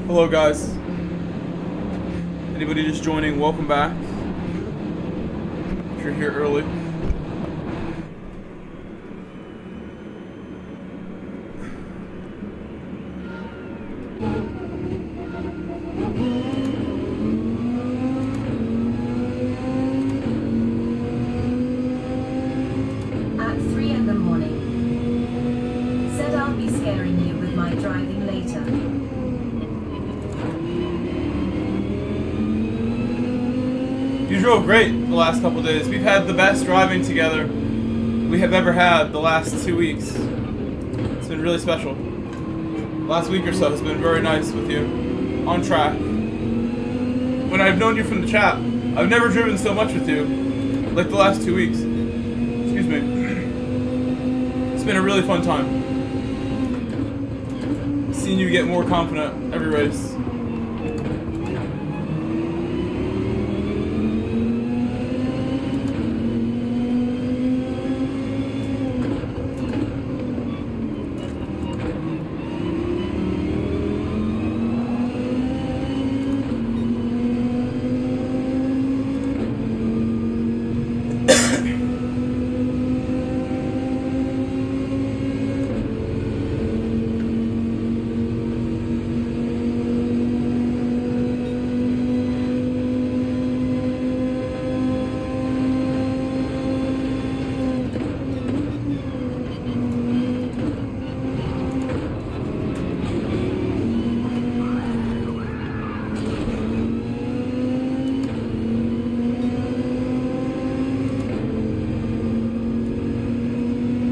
Hello guys. Anybody just joining, welcome back. If you're here early. At 3 in the morning. Said I'll be scaring you with my driving later. You drove great the last couple days. We've had the best driving together we have ever had the last 2 weeks. It's been really special. Last week or so has been very nice with you. On track. When I've known you from the chat, I've never driven so much with you like the last 2 weeks. Excuse me. It's been a really fun time. Seeing you get more confident every race.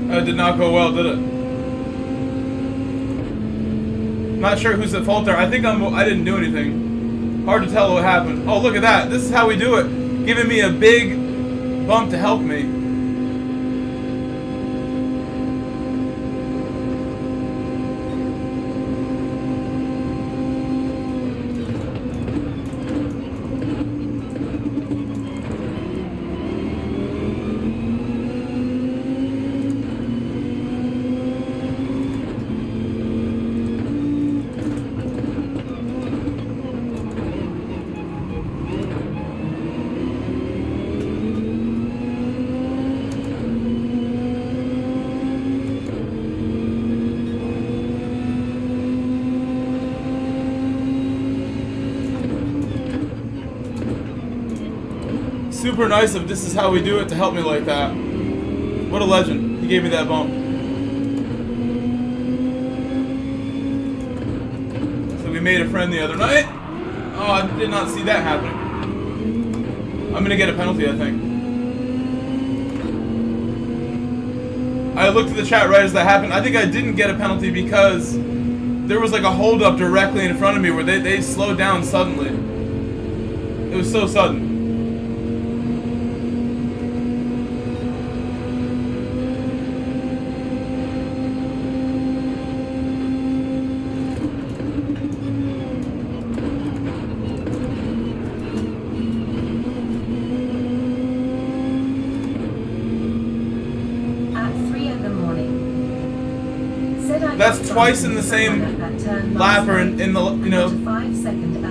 That did not go well, did it? Not sure who's at fault there. I think I didn't do anything. Hard to tell what happened. Oh, look at that. This is how we do it. Giving me a big bump to help me. Super nice of this is how we do it to help me like that. What a legend. He gave me that bump. So we made a friend the other night. Oh, I did not see that happening. I'm gonna get a penalty, I think. I looked at the chat right as that happened. I think I didn't get a penalty because there was like a holdup directly in front of me where they slowed down suddenly. It was so sudden. That's twice in the same lap or in the, you know,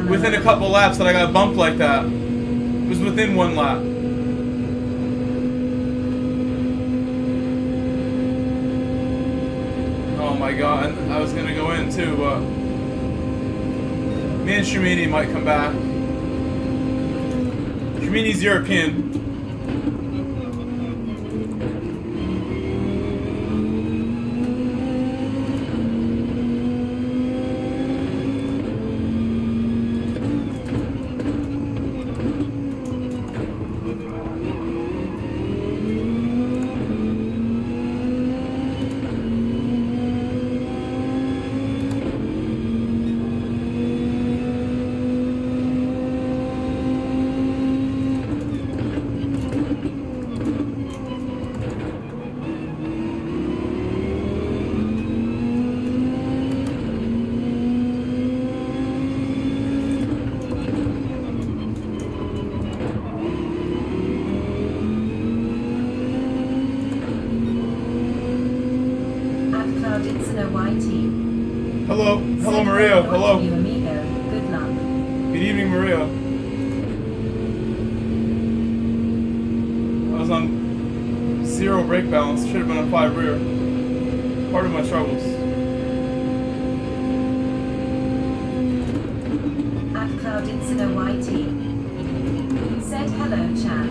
within a couple laps that I got bumped like that. It was within one lap. Oh my god, I was gonna go in too, but me and Shimini might come back. Shimini's European. Hello, Maria. Hello. Good evening, Maria. I was on 0 brake balance. Should have been on 5 rear. Part of my struggles. At Clouded Sinner YT. Said hello, chat.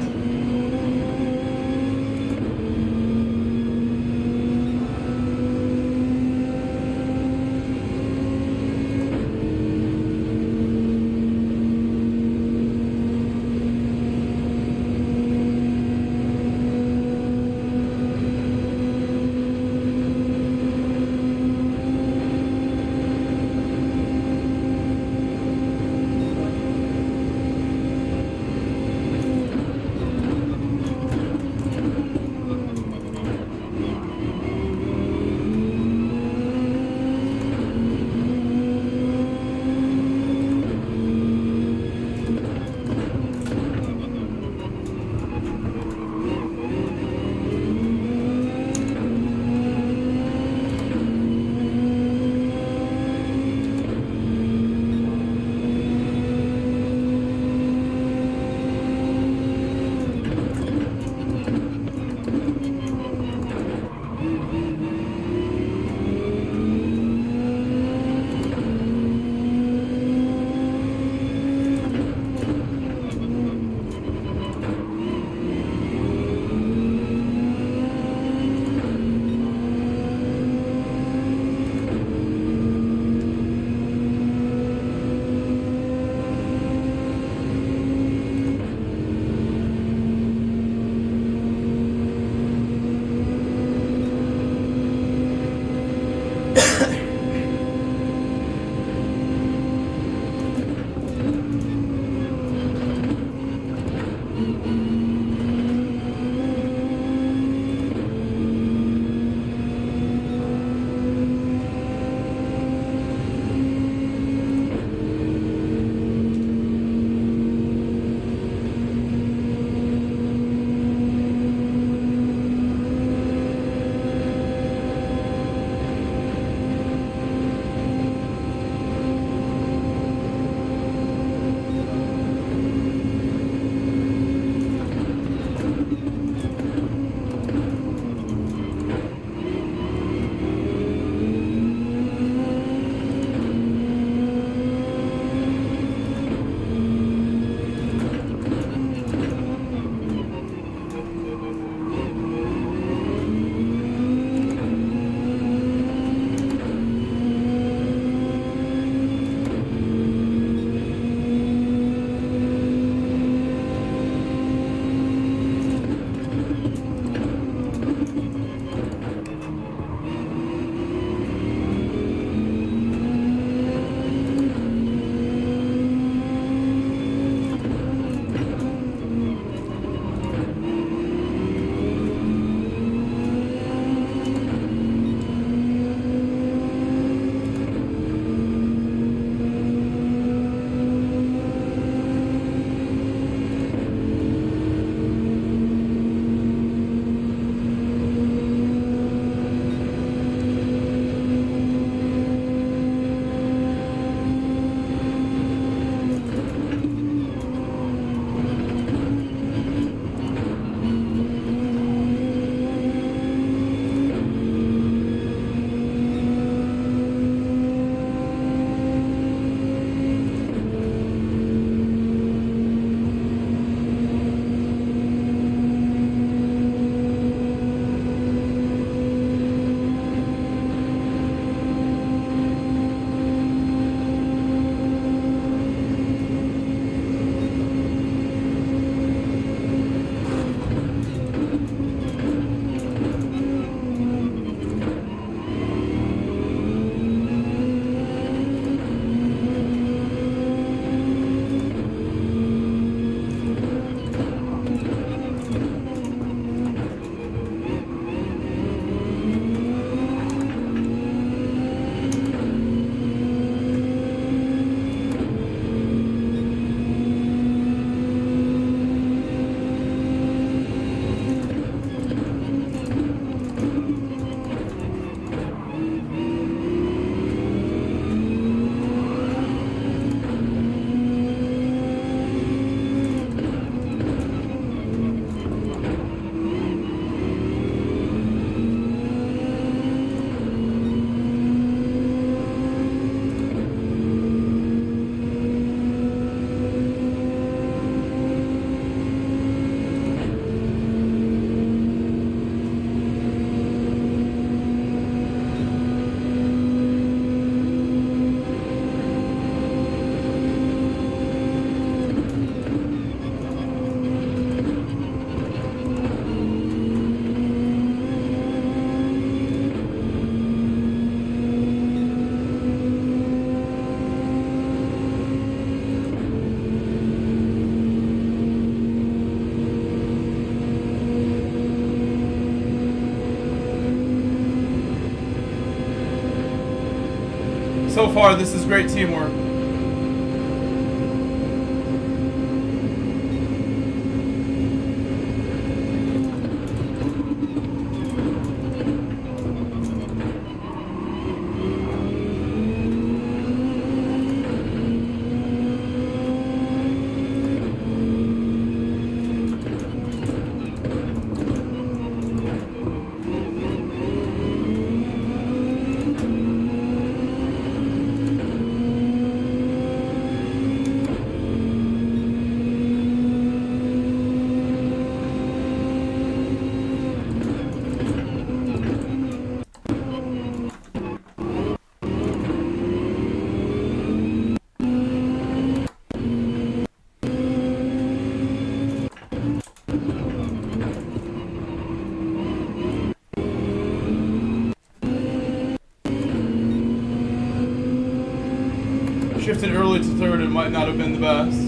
So far, this is great teamwork. Shifted early to third, it might not have been the best.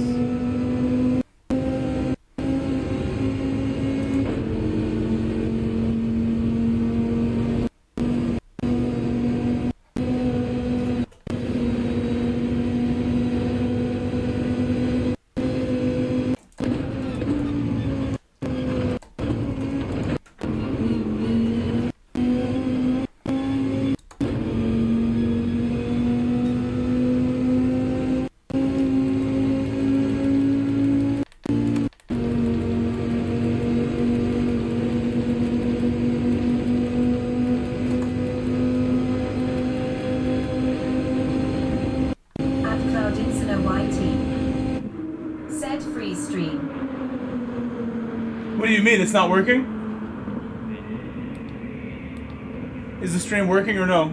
What do you mean, it's not working? Is the stream working or no?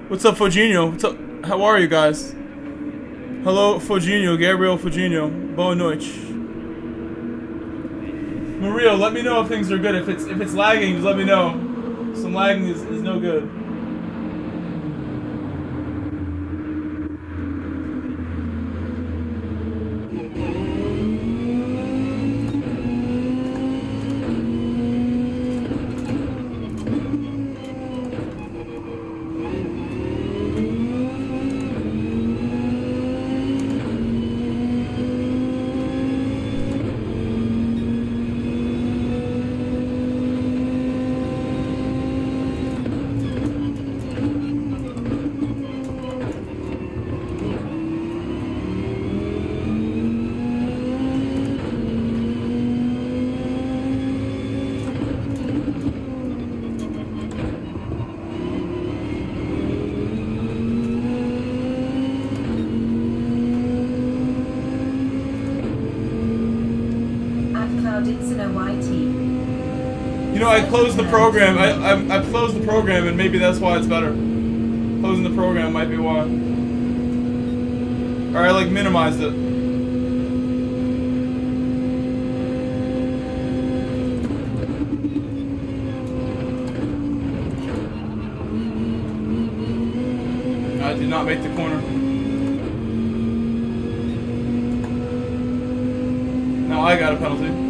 What's up, Foginho? What's up? How are you guys? Hello, Foginho, Gabriel Foginho. Boa noite. Mario, let me know if things are good. If it's lagging, just let me know. Some lagging is no good. You know, I closed the program. I closed the program, and maybe that's why it's better. Closing the program might be why. Or I like minimized it. I did not make the corner. Now I got a penalty.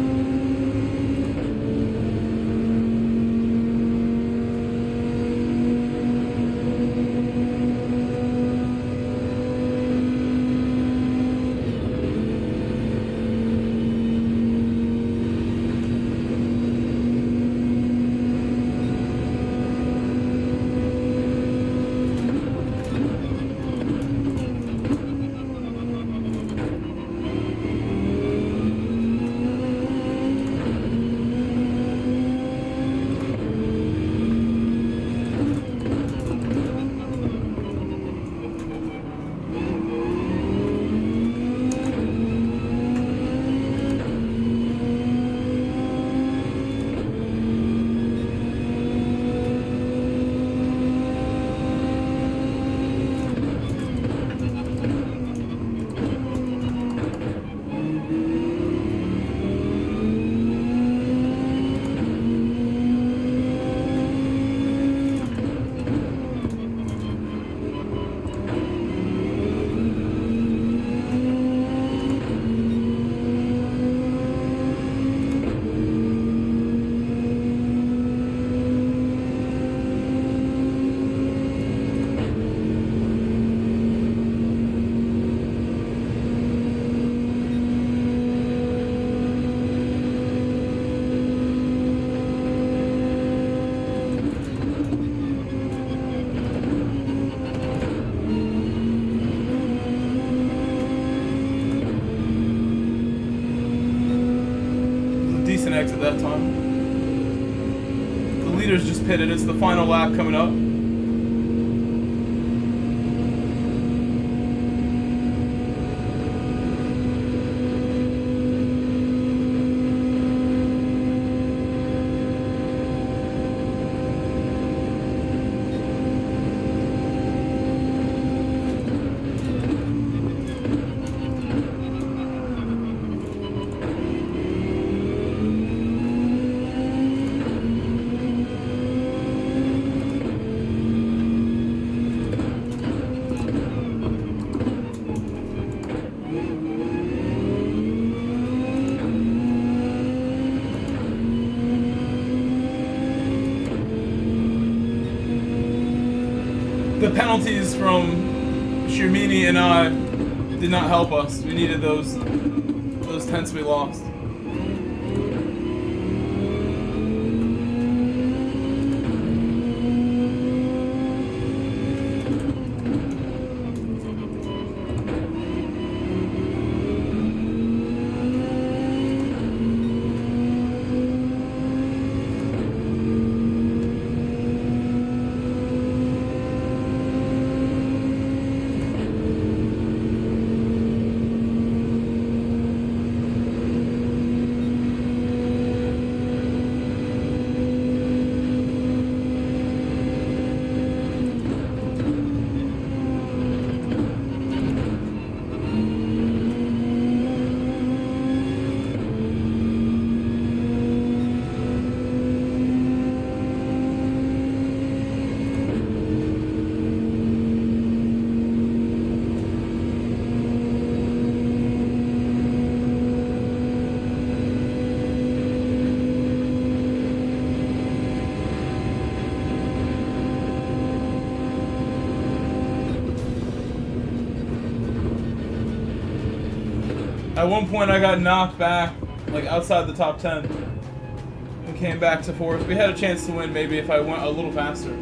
leaders just pitted. It's the final lap coming up. The penalties from Shirmini and I did not help us. We needed those tenths we lost. At one point I got knocked back, like outside the top 10, and came back to 4th. We had a chance to win maybe if I went a little faster.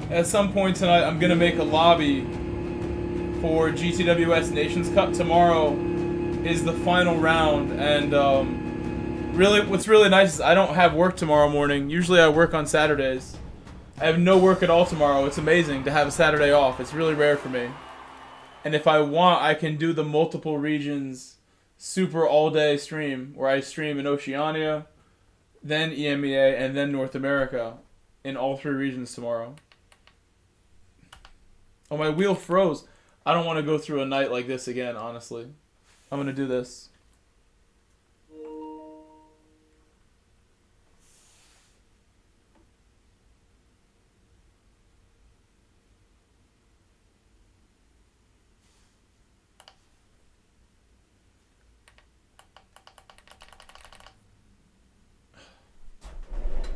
At some point tonight, I'm gonna make a lobby for GTWS Nations Cup. Tomorrow is the final round, and really, what's really nice is I don't have work tomorrow morning. Usually I work on Saturdays. I have no work at all tomorrow. It's amazing to have a Saturday off. It's really rare for me. And if I want, I can do the multiple regions super all-day stream, where I stream in Oceania, then EMEA, and then North America in all 3 regions tomorrow. Oh, my wheel froze. I don't want to go through a night like this again, honestly. I'm going to do this.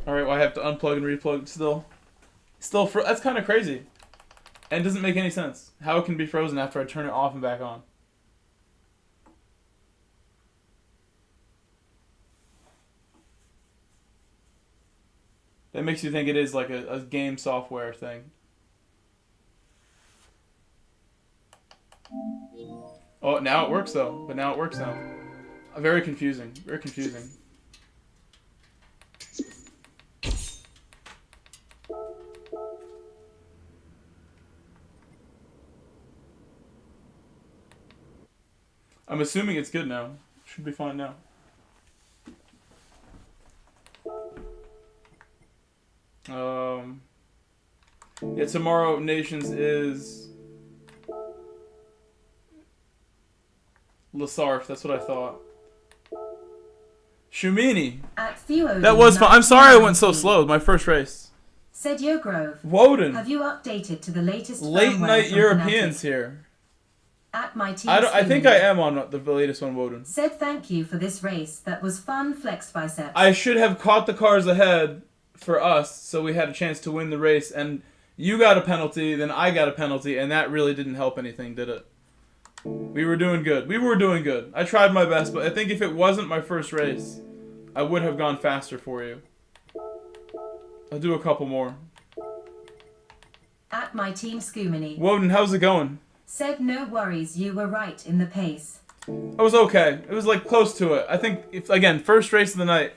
Alright, well, I have to unplug and replug still. That's kind of crazy. And it doesn't make any sense how it can be frozen after I turn it off and back on. That makes you think it is like a game software thing. Oh, now it works though. But now it works now. Very confusing. Very confusing. I'm assuming it's good now. Should be fine now. Yeah, tomorrow Nations is Lasarf. That's what I thought. Shumini. That was fun. I'm sorry I went so slow. My first race. Said Yogrove. Woden. Have you updated to the latest Late night Europeans Fanatec? here. At my team I think I am on the latest one, Woden. Said thank you for this race. That was fun. Flexed biceps. I should have caught the cars ahead for us, so we had a chance to win the race. And you got a penalty, then I got a penalty, and that really didn't help anything, did it? We were doing good. We were doing good. I tried my best, but I think if it wasn't my first race, I would have gone faster for you. I'll do a couple more. At my team Scoomany. Woden, how's it going? Said no worries, you were right in the pace. I was okay. It was like close to it. I think, if again, first race of the night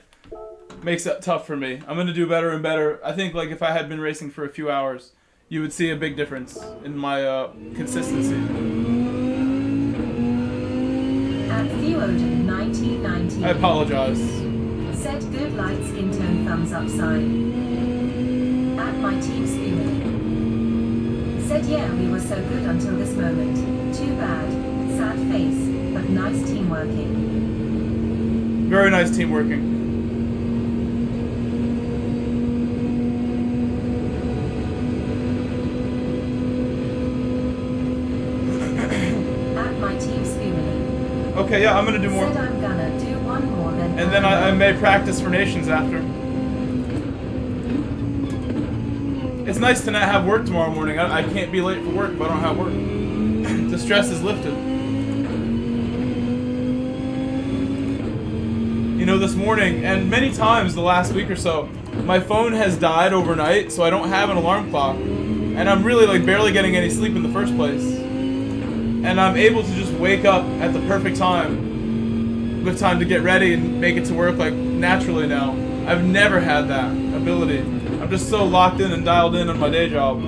makes it tough for me. I'm going to do better and better. I think like if I had been racing for a few hours, you would see a big difference in my consistency. At Theoden 1990. I apologize. Said good light skin tone thumbs up sign. At my team Scoomany. Said yeah, we were so good until this moment. Too bad. Sad face, but nice team working. Very nice team working. At my team Scoomany. Okay, yeah, I'm gonna do more. Said I'm gonna do one more then. And then I may practice for Nations after. It's nice to not have work tomorrow morning. I can't be late for work if I don't have work. The stress is lifted. You know, this morning, and many times the last week or so, my phone has died overnight, so I don't have an alarm clock. And I'm really like barely getting any sleep in the first place. And I'm able to just wake up at the perfect time, with time to get ready and make it to work like naturally now. I've never had that ability. I'm just so locked in and dialed in on my day job.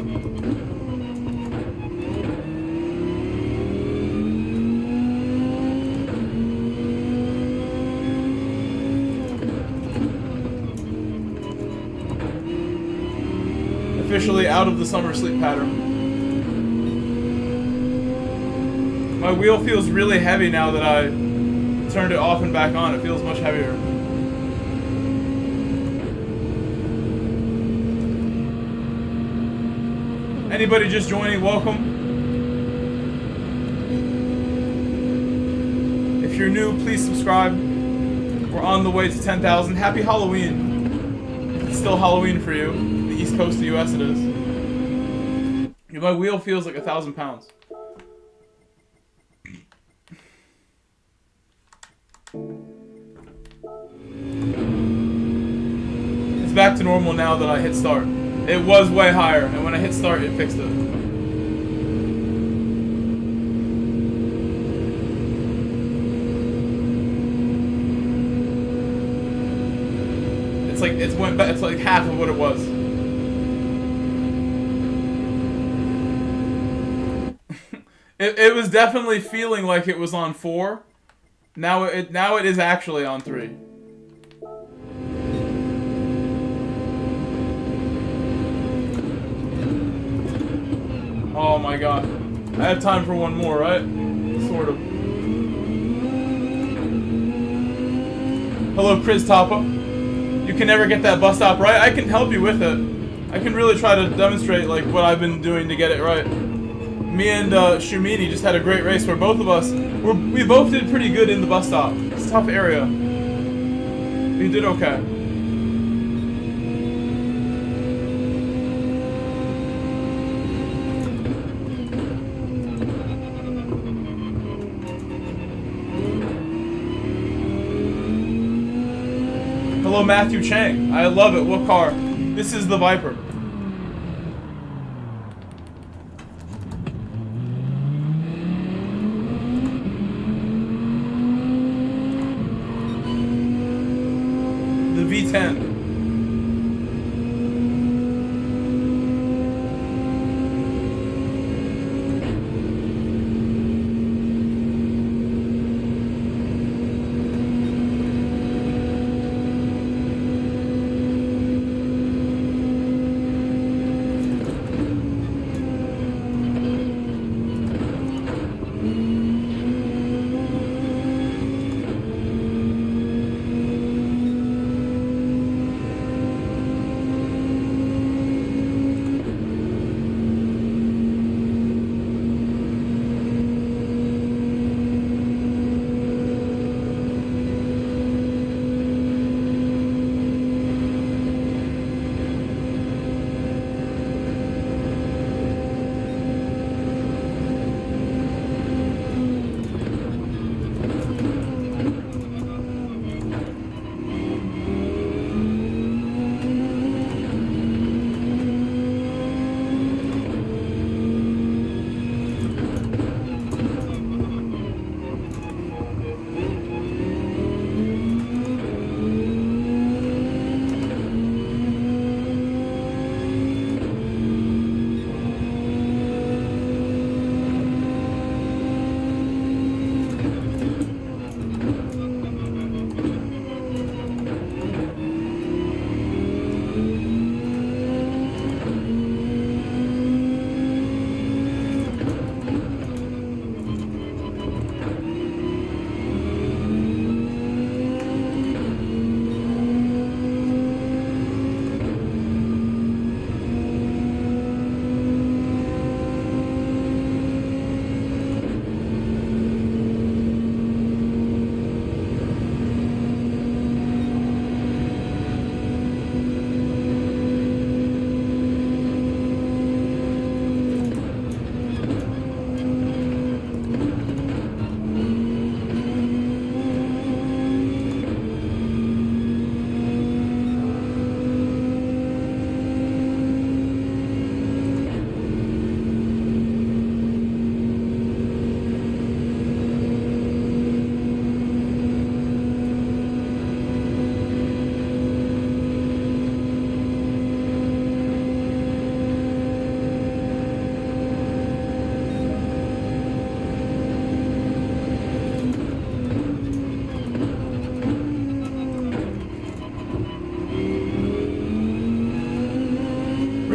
Officially out of the summer sleep pattern. My wheel feels really heavy now that I turned it off and back on. It feels much heavier. Anybody just joining, welcome. If you're new, please subscribe. We're on the way to 10,000. Happy Halloween. It's still Halloween for you. The East Coast of the US it is. My wheel feels like 1,000 pounds. It's back to normal now that I hit start. It was way higher, and when I hit start, it fixed it. It's like it's went back. It's like half of what it was. It was definitely feeling like it was on 4. Now it is actually on 3. Oh my god. I have time for one more, right? Sort of. Hello, Chris Tapa. You can never get that bus stop right. I can help you with it. I can really try to demonstrate like what I've been doing to get it right. Me and Shumini just had a great race where both of us, we both did pretty good in the bus stop. It's a tough area. We did okay. Hello, Matthew Chang. I love it. What car? This is the Viper. The V10.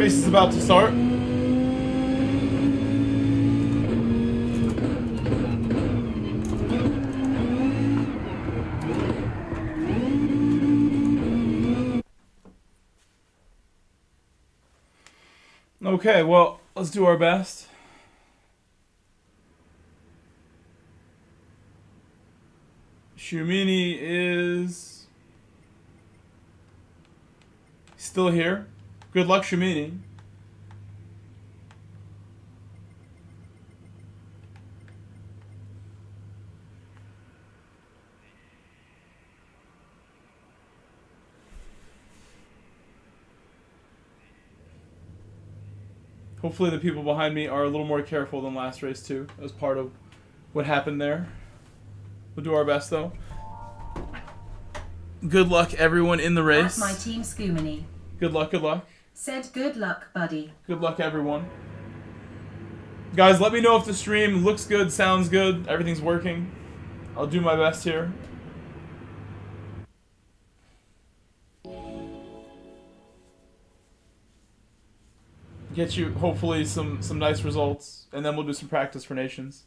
Race is about to start. Okay, well, let's do our best. Shumini is still here. Good luck, Shumini. Hopefully the people behind me are a little more careful than last race too. That was part of what happened there. We'll do our best though. Good luck everyone in the race. At my team Scoomany. Good luck, good luck. Said good luck, buddy. Good luck everyone. Guys, let me know if the stream looks good, sounds good, everything's working. I'll do my best here. Get you hopefully some nice results, and then we'll do some practice for Nations.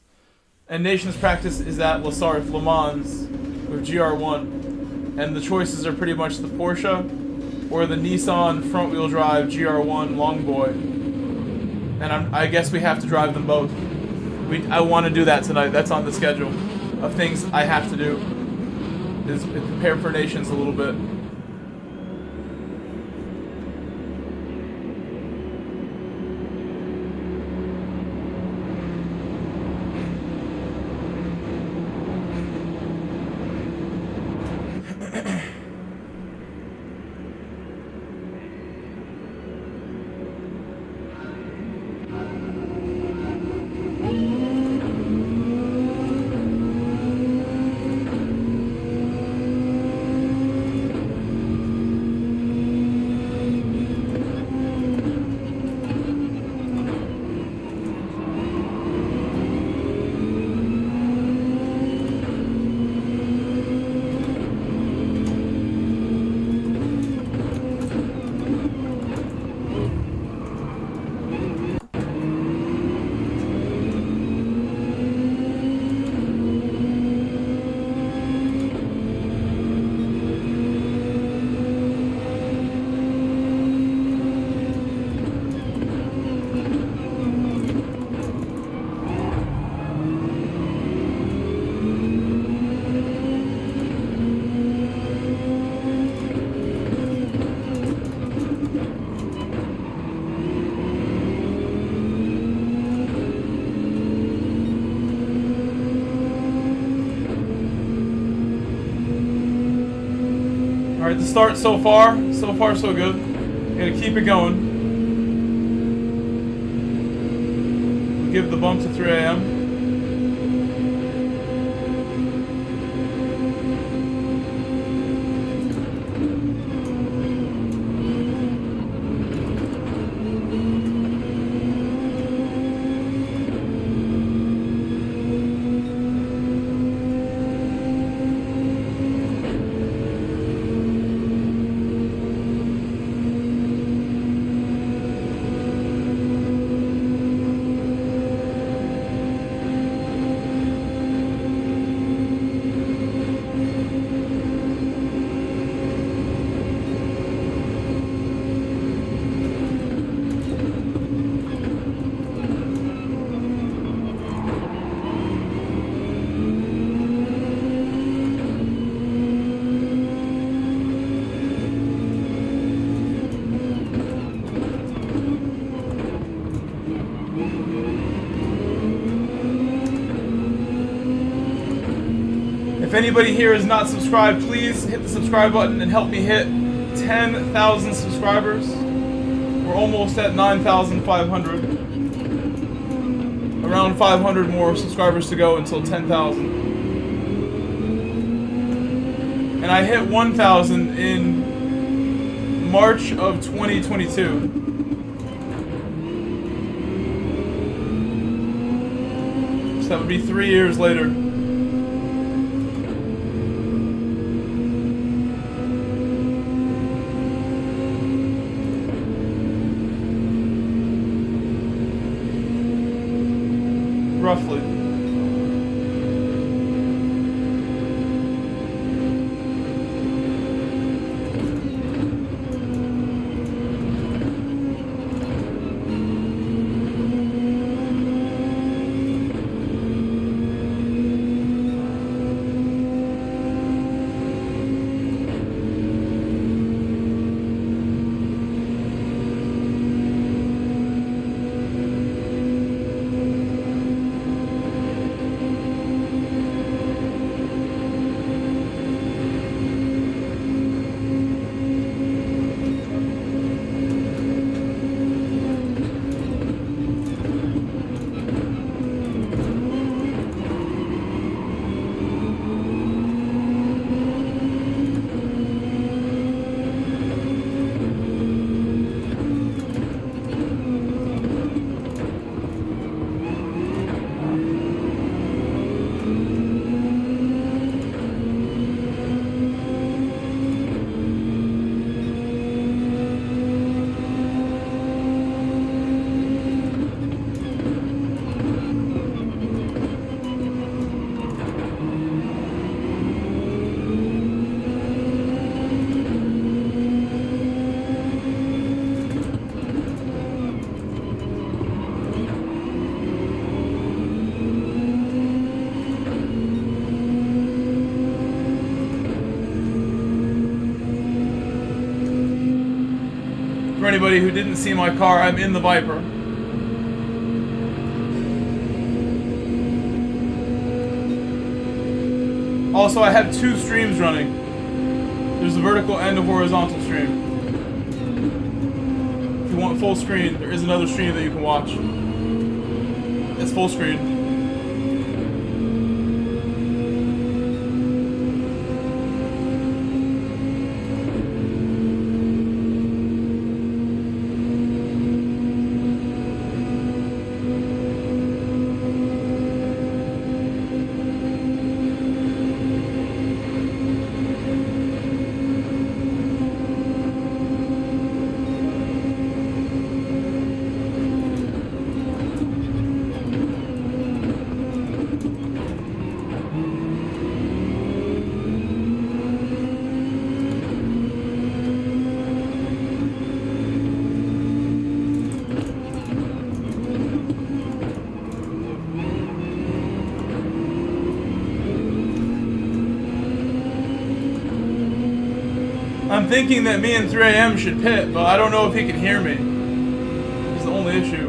And Nations practice is at Le Mans with GR1, and the choices are pretty much the Porsche or the Nissan front-wheel drive GR1 Longboy. And I guess we have to drive them both. I want to do that tonight. That's on the schedule of things I have to do. Is prepare for Nations a little bit. Alright, the start so far so good. Gotta keep it going. We'll give the bump to 3 a.m. If anybody here is not subscribed, please hit the subscribe button and help me hit 10,000 subscribers. We're almost at 9,500. Around 500 more subscribers to go until 10,000. And I hit 1,000 in March of 2022. So that would be 3 years later. For anybody who didn't see my car, I'm in the Viper. Also, I have 2 streams running. There's a vertical and a horizontal stream. If you want full screen, there is another stream that you can watch. It's full screen. I'm thinking that me and 3AM should pit, but I don't know if he can hear me. It's the only issue.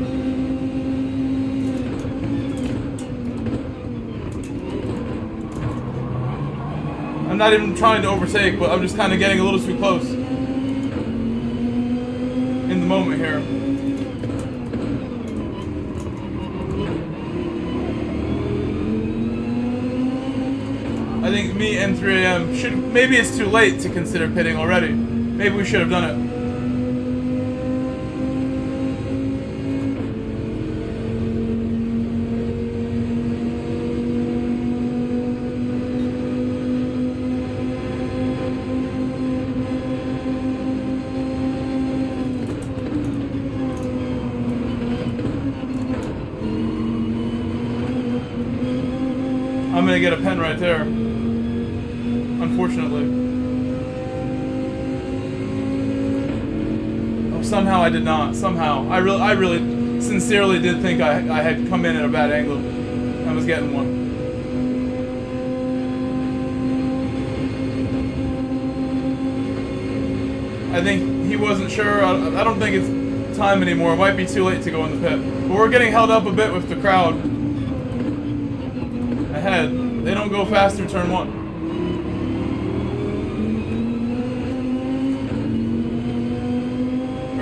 I'm not even trying to overtake, but I'm just kind of getting a little too close in the moment here. I think me and 3AM should... Maybe it's too late to consider pitting already. Maybe we should have done it. I'm gonna get a pen right there. Unfortunately. Oh, somehow I did not. Somehow. I really sincerely did think I had come in at a bad angle. I was getting one. I think he wasn't sure. I don't think it's time anymore. It might be too late to go in the pit. But we're getting held up a bit with the crowd ahead. They don't go fast through turn 1.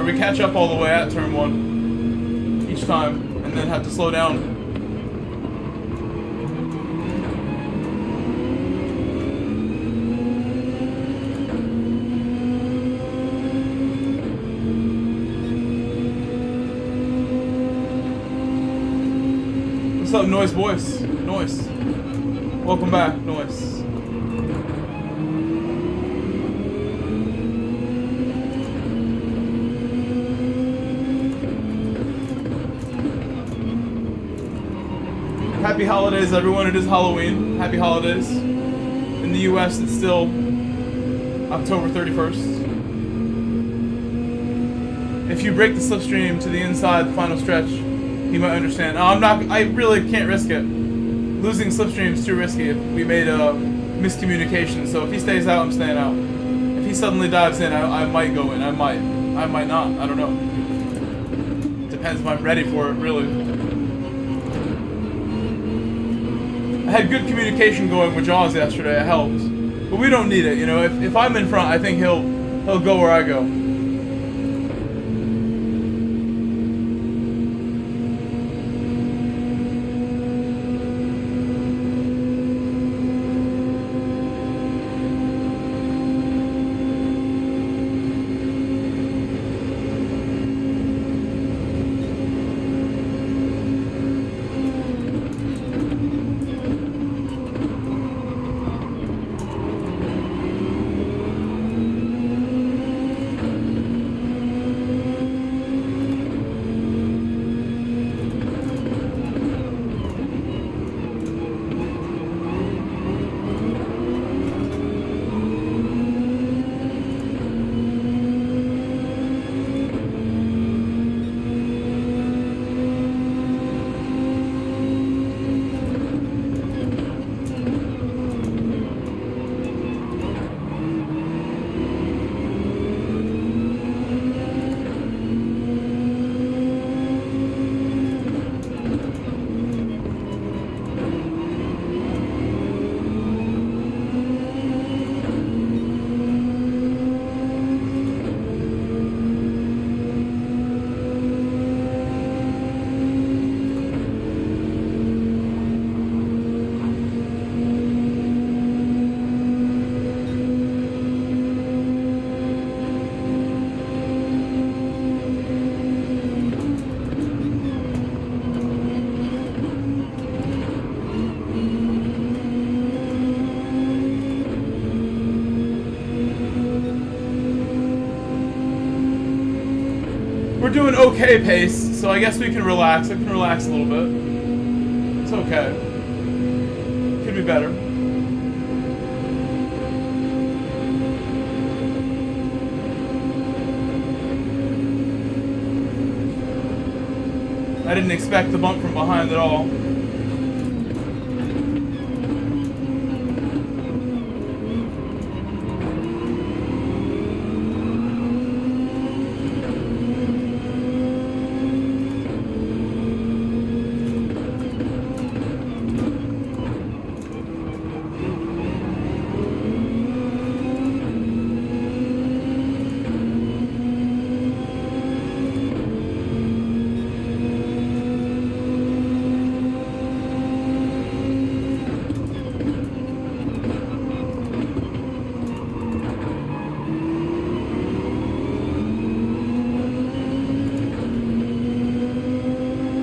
We catch up all the way at turn 1 each time and then have to slow down. What's up, Noise Boys? Noise. Welcome back, Noise. Happy holidays, everyone. It is Halloween. Happy holidays. In the US, it's still October 31st. If you break the slipstream to the inside, the final stretch, you might understand. No, I really can't risk it. Losing slipstream is too risky if we made a miscommunication. So if he stays out, I'm staying out. If he suddenly dives in, I might go in. I might not. I don't know. Depends if I'm ready for it, really. I had good communication going with Jaws yesterday. It helped, but we don't need it. You know, if I'm in front, I think he'll go where I go. We're doing okay pace, so I guess we can relax. I can relax a little bit. It's okay. Could be better. I didn't expect the bump from behind at all.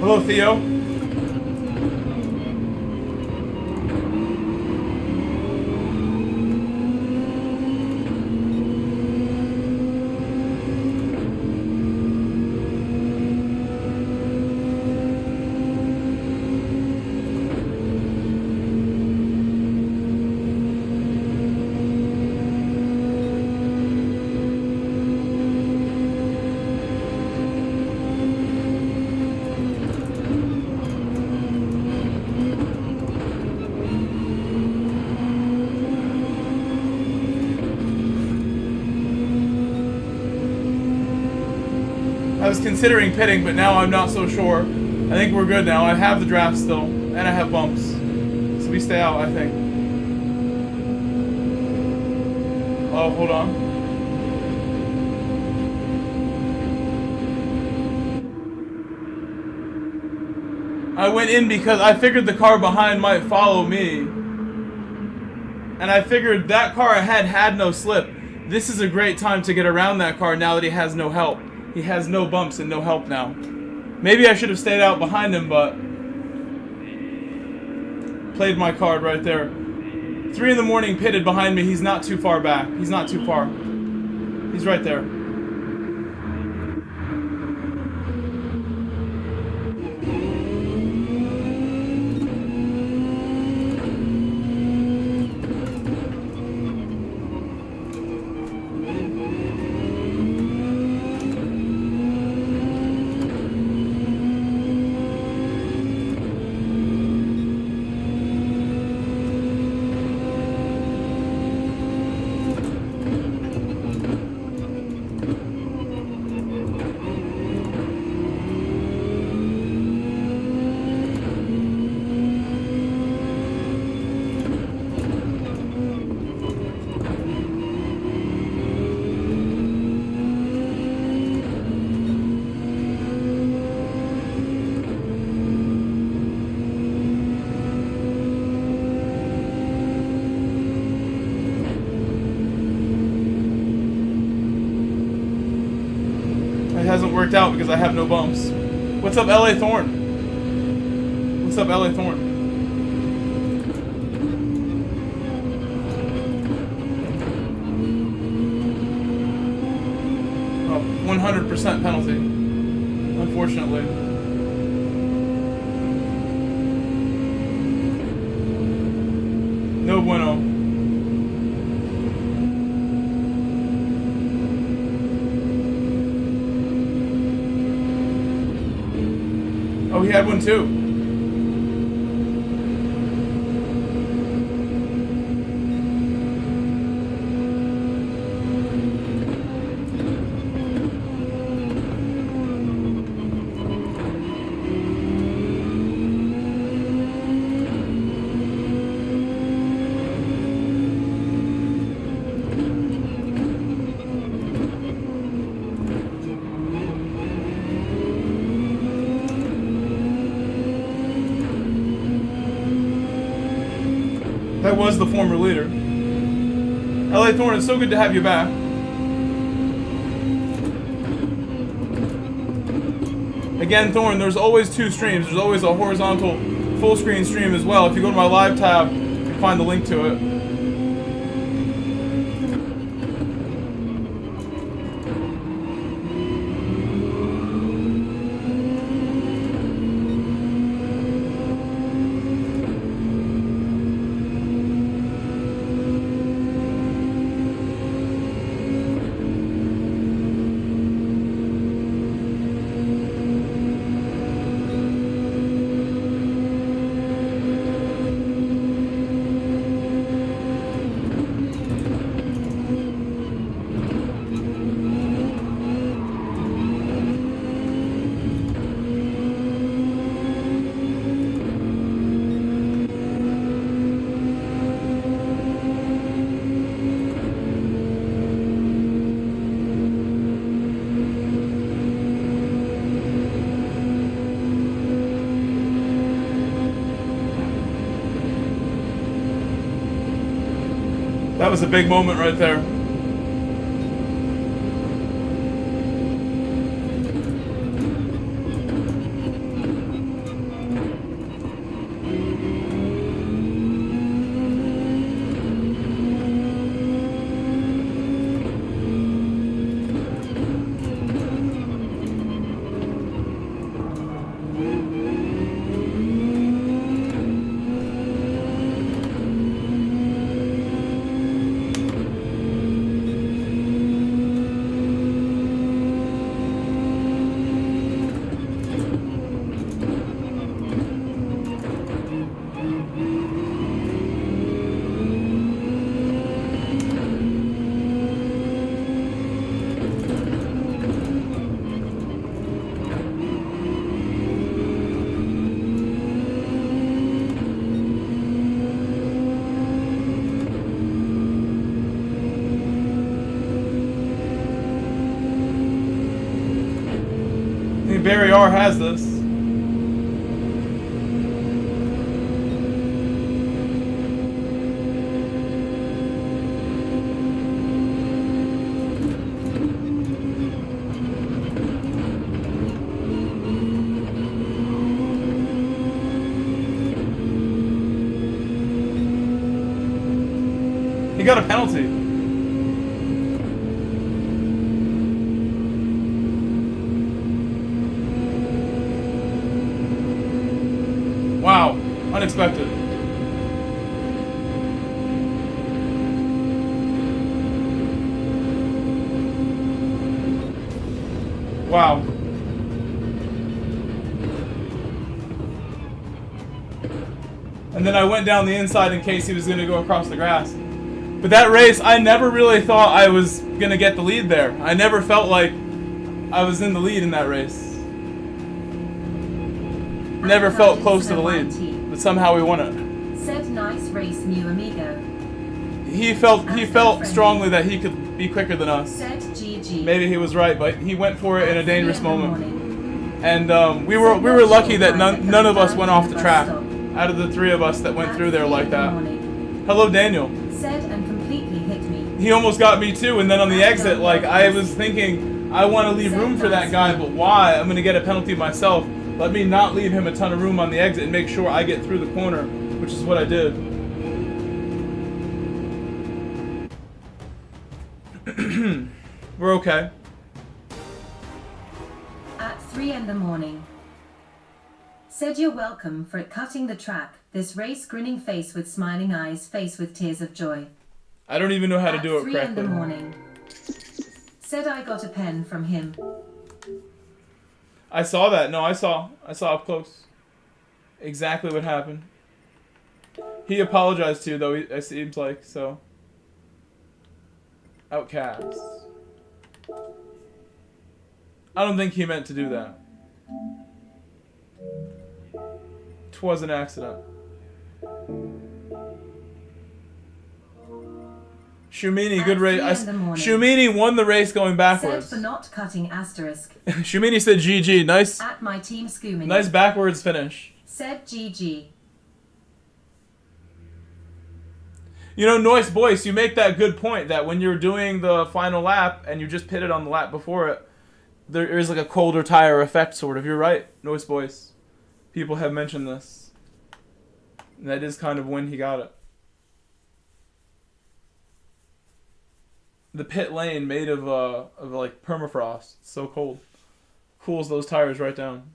Hello, Theo. I was considering pitting, but now I'm not so sure. I think we're good now. I have the draft still, and I have bumps. So we stay out, I think. Oh, hold on. I went in because I figured the car behind might follow me. And I figured that car ahead had no slip. This is a great time to get around that car now that he has no help. He has no bumps and no help now. Maybe I should have stayed out behind him, but played my card right there. 3 in the morning pitted behind me. He's not too far back. He's not too far. He's right there. Hasn't worked out because I have no bumps. What's up, LA Thorn? What's up, LA Thorn? Oh, 100% penalty, unfortunately. No bueno. Oh, he had one too. That was the former leader. LA Thorn, it's so good to have you back. Again, Thorn, there's always 2 streams. There's always a horizontal full screen stream as well. If you go to my live tab, you can find the link to it. That was a big moment right there. Barry R has this. He got a penalty. Wow, unexpected. Wow. And then I went down the inside in case he was going to go across the grass. But that race, I never really thought I was going to get the lead there. I never felt like I was in the lead in that race. Never felt close to the lead, but somehow we won it. Said nice race, new amigo. He felt strongly that he could be quicker than us. Said GG. Maybe he was right, but he went for it in a dangerous moment. And we were lucky that none of us went off the track. Out of the three of us that went through there like that. Hello, Daniel. Said and completely hit me. He almost got me too, and then on the exit, like I was thinking, I want to leave room for that guy, but why? I'm gonna get a penalty myself. Let me not leave him a ton of room on the exit and make sure I get through the corner, which is what I did. We're okay. At 3 in the morning. Said you're welcome for it cutting the track. This race grinning face with smiling eyes, face with tears of joy. I don't even know how to do it correctly. At 3 in the morning. Said I got a pen from him. I saw that. No, I saw up close exactly what happened. He apologized too, though. It seems like so. Outcast. I don't think he meant to do that. 'Twas an accident. Shumini, good race. Shumini won the race going backwards. Said for not cutting asterisk. Shumini said GG. Nice. At my team Scoomini. Nice backwards finish. Said GG. You know, Noise Boyce, you make that good point that when you're doing the final lap and you just pitted on the lap before it, there is like a colder tire effect, sort of. You're right, Noise Boyce. People have mentioned this. And that is kind of when he got it. The pit lane made of like permafrost. It's so cold. Cools those tires right down.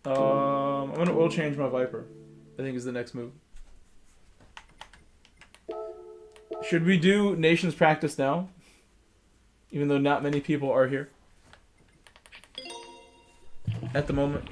I'm gonna oil change my Viper. I think is the next move. Should we do Nations practice now? Even though not many people are here at the moment.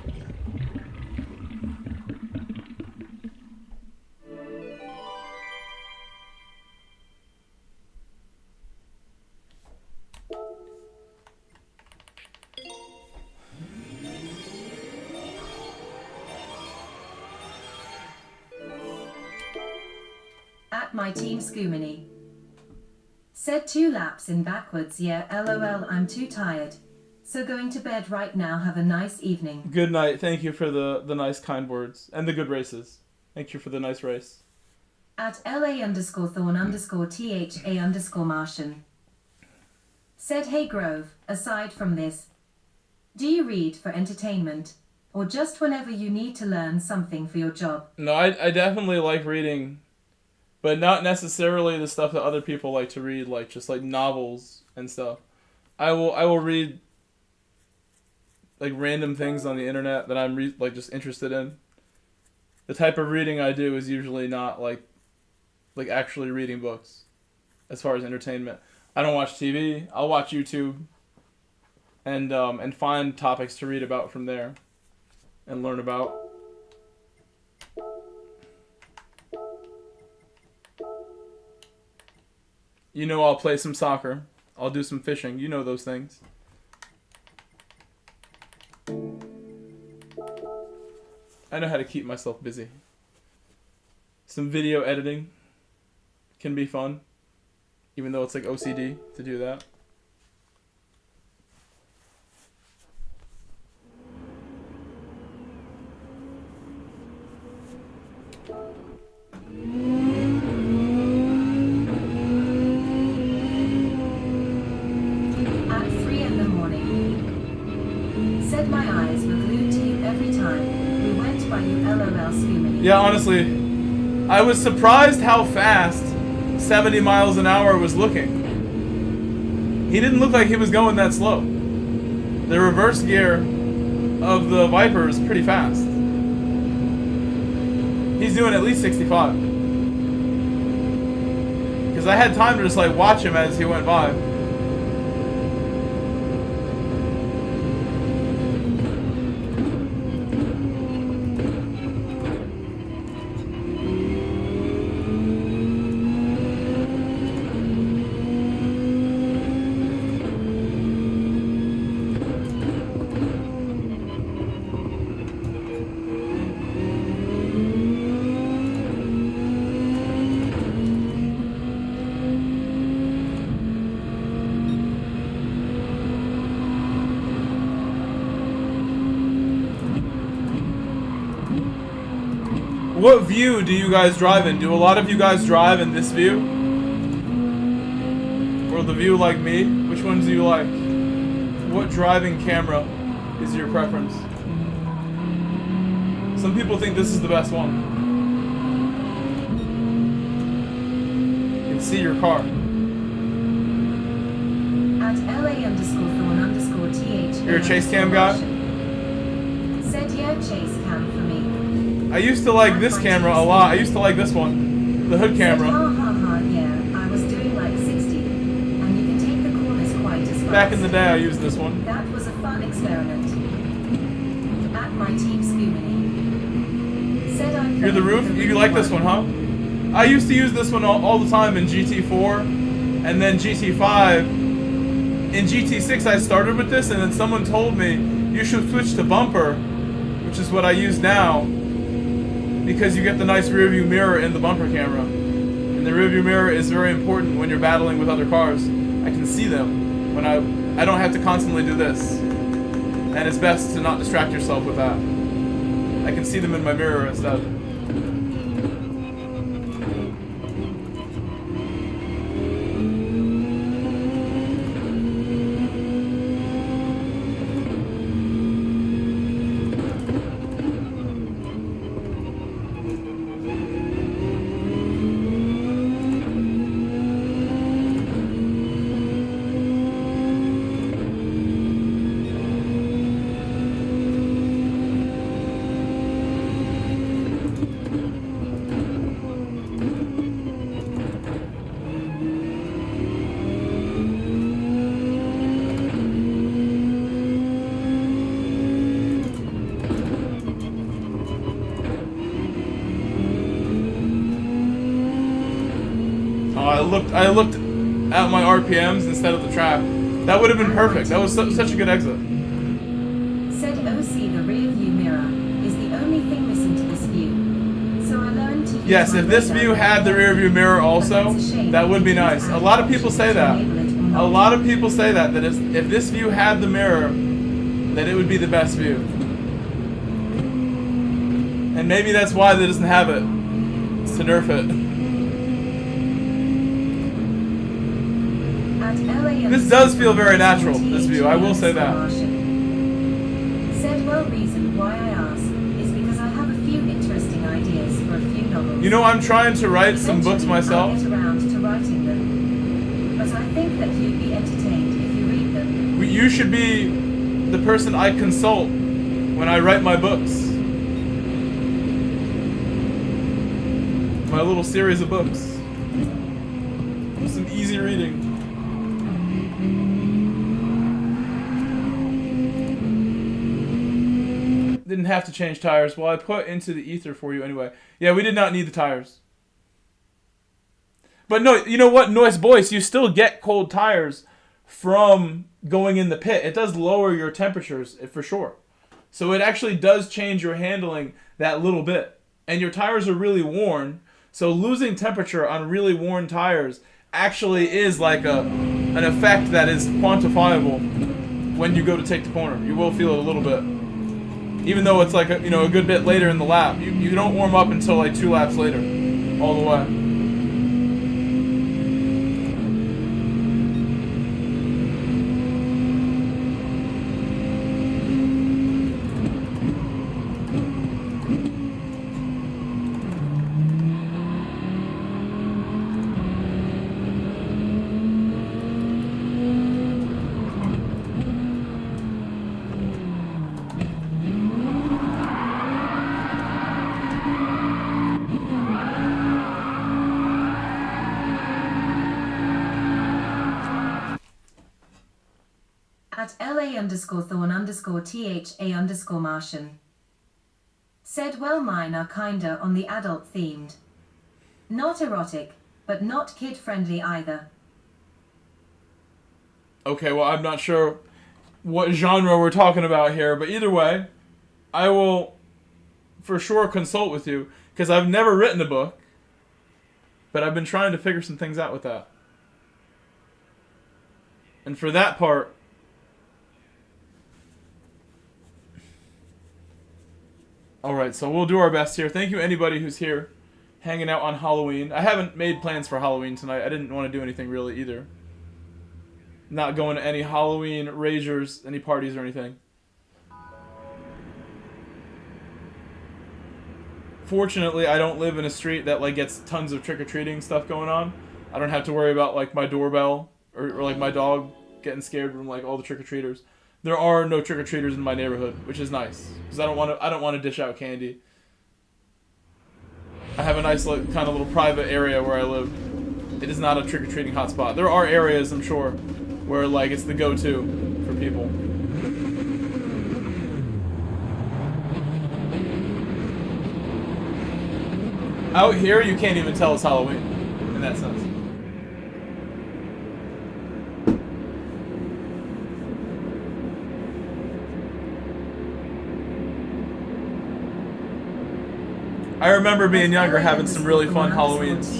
At my team Scoomini. Said 2 laps in backwards, yeah, lol, I'm too tired. So going to bed right now, have a nice evening. Good night, thank you for the nice kind words. And the good races. Thank you for the nice race. At LA_Thorn_THA_Martian. Said, hey Grove, aside from this, do you read for entertainment? Or just whenever you need to learn something for your job? No, I definitely like reading, but not necessarily the stuff that other people like to read, like just like novels and stuff. I will read like random things on the internet that I'm like just interested in. The type of reading I do is usually not like actually reading books. As far as entertainment, I don't watch TV. I'll watch YouTube and find topics to read about from there and learn about. You know, I'll play some soccer. I'll do some fishing. You know those things. I know how to keep myself busy. Some video editing can be fun, even though it's like OCD to do that. Yeah, honestly, I was surprised how fast 70 miles an hour was looking. He didn't look like he was going that slow. The reverse gear of the Viper is pretty fast. He's doing at least 65. Because I had time to just like watch him as he went by. What view do you guys drive in? Do a lot of you guys drive in this view? Or the view like me? Which ones do you like? What driving camera is your preference? Some people think this is the best one. You can see your car. At LA_Thorn_TH. You're a chase cam guy? Said yeah, chase cam for me. I used to like this camera a lot. I used to like this one. The hood camera. Yeah, I was doing like 60. And you can take the corners quite as fast. Back in the day, I used this one. That was a fun experiment. At my team Scumini. Said I'm You're the roof? You like this one, huh? I used to use this one all the time in GT4 and then GT5. In GT6, I started with this, and then someone told me you should switch to bumper, which is what I use now. Because you get the nice rear view mirror in the bumper camera. And the rear view mirror is very important when you're battling with other cars. I can see them when I don't have to constantly do this. And it's best to not distract yourself with that. I can see them in my mirror instead. I looked at my RPMs instead of the track. That would have been perfect. That was such a good exit. Said OC, the rear view mirror is the only thing missing to this view. So I learned to use Yes, if this view had the rear view mirror also, that would be nice. A lot of people say that. A lot of people say that if this view had the mirror, that it would be the best view. And maybe that's why they doesn't have it. It's to nerf it. This does feel very natural, this view, I will say that. Said, well, reason why I ask is because I have a few interesting ideas for a few novels. You know, I'm trying to write some books myself. I'll get around to writing them. But I think that you'd be entertained if you read them. You should be the person I consult when I write my books. My little series of books. Some easy reading. Didn't have to change tires. Well, I put into the ether for you anyway. Yeah, we did not need the tires. But no, you know what, Noise Boyce, you still get cold tires from going in the pit. It does lower your temperatures, for sure. So it actually does change your handling that little bit. And your tires are really worn. So losing temperature on really worn tires actually is like an effect that is quantifiable when you go to take the corner. You will feel it a little bit. Even though it's like a good bit later in the lap. You don't warm up until like 2 laps later. All the way. At LA_Thorn_THA_Martian. Said, well, mine are kinda on the adult themed. Not erotic, but not kid friendly either. Okay, well, I'm not sure what genre we're talking about here, but either way, I will for sure consult with you, because I've never written a book, but I've been trying to figure some things out with that. And for that part, alright, so we'll do our best here. Thank you anybody who's here, hanging out on Halloween. I haven't made plans for Halloween tonight. I didn't want to do anything really either. Not going to any Halloween ragers, any parties or anything. Fortunately, I don't live in a street that like gets tons of trick-or-treating stuff going on. I don't have to worry about like my doorbell or like my dog getting scared from like all the trick-or-treaters. There are no trick-or-treaters in my neighborhood, which is nice because I don't want to dish out candy. I have a nice like, kind of little private area where I live. It is not a trick-or-treating hotspot. There are areas, I'm sure, where like it's the go-to for people. Out here, you can't even tell it's Halloween in that sense. I remember being younger having some really fun Halloweens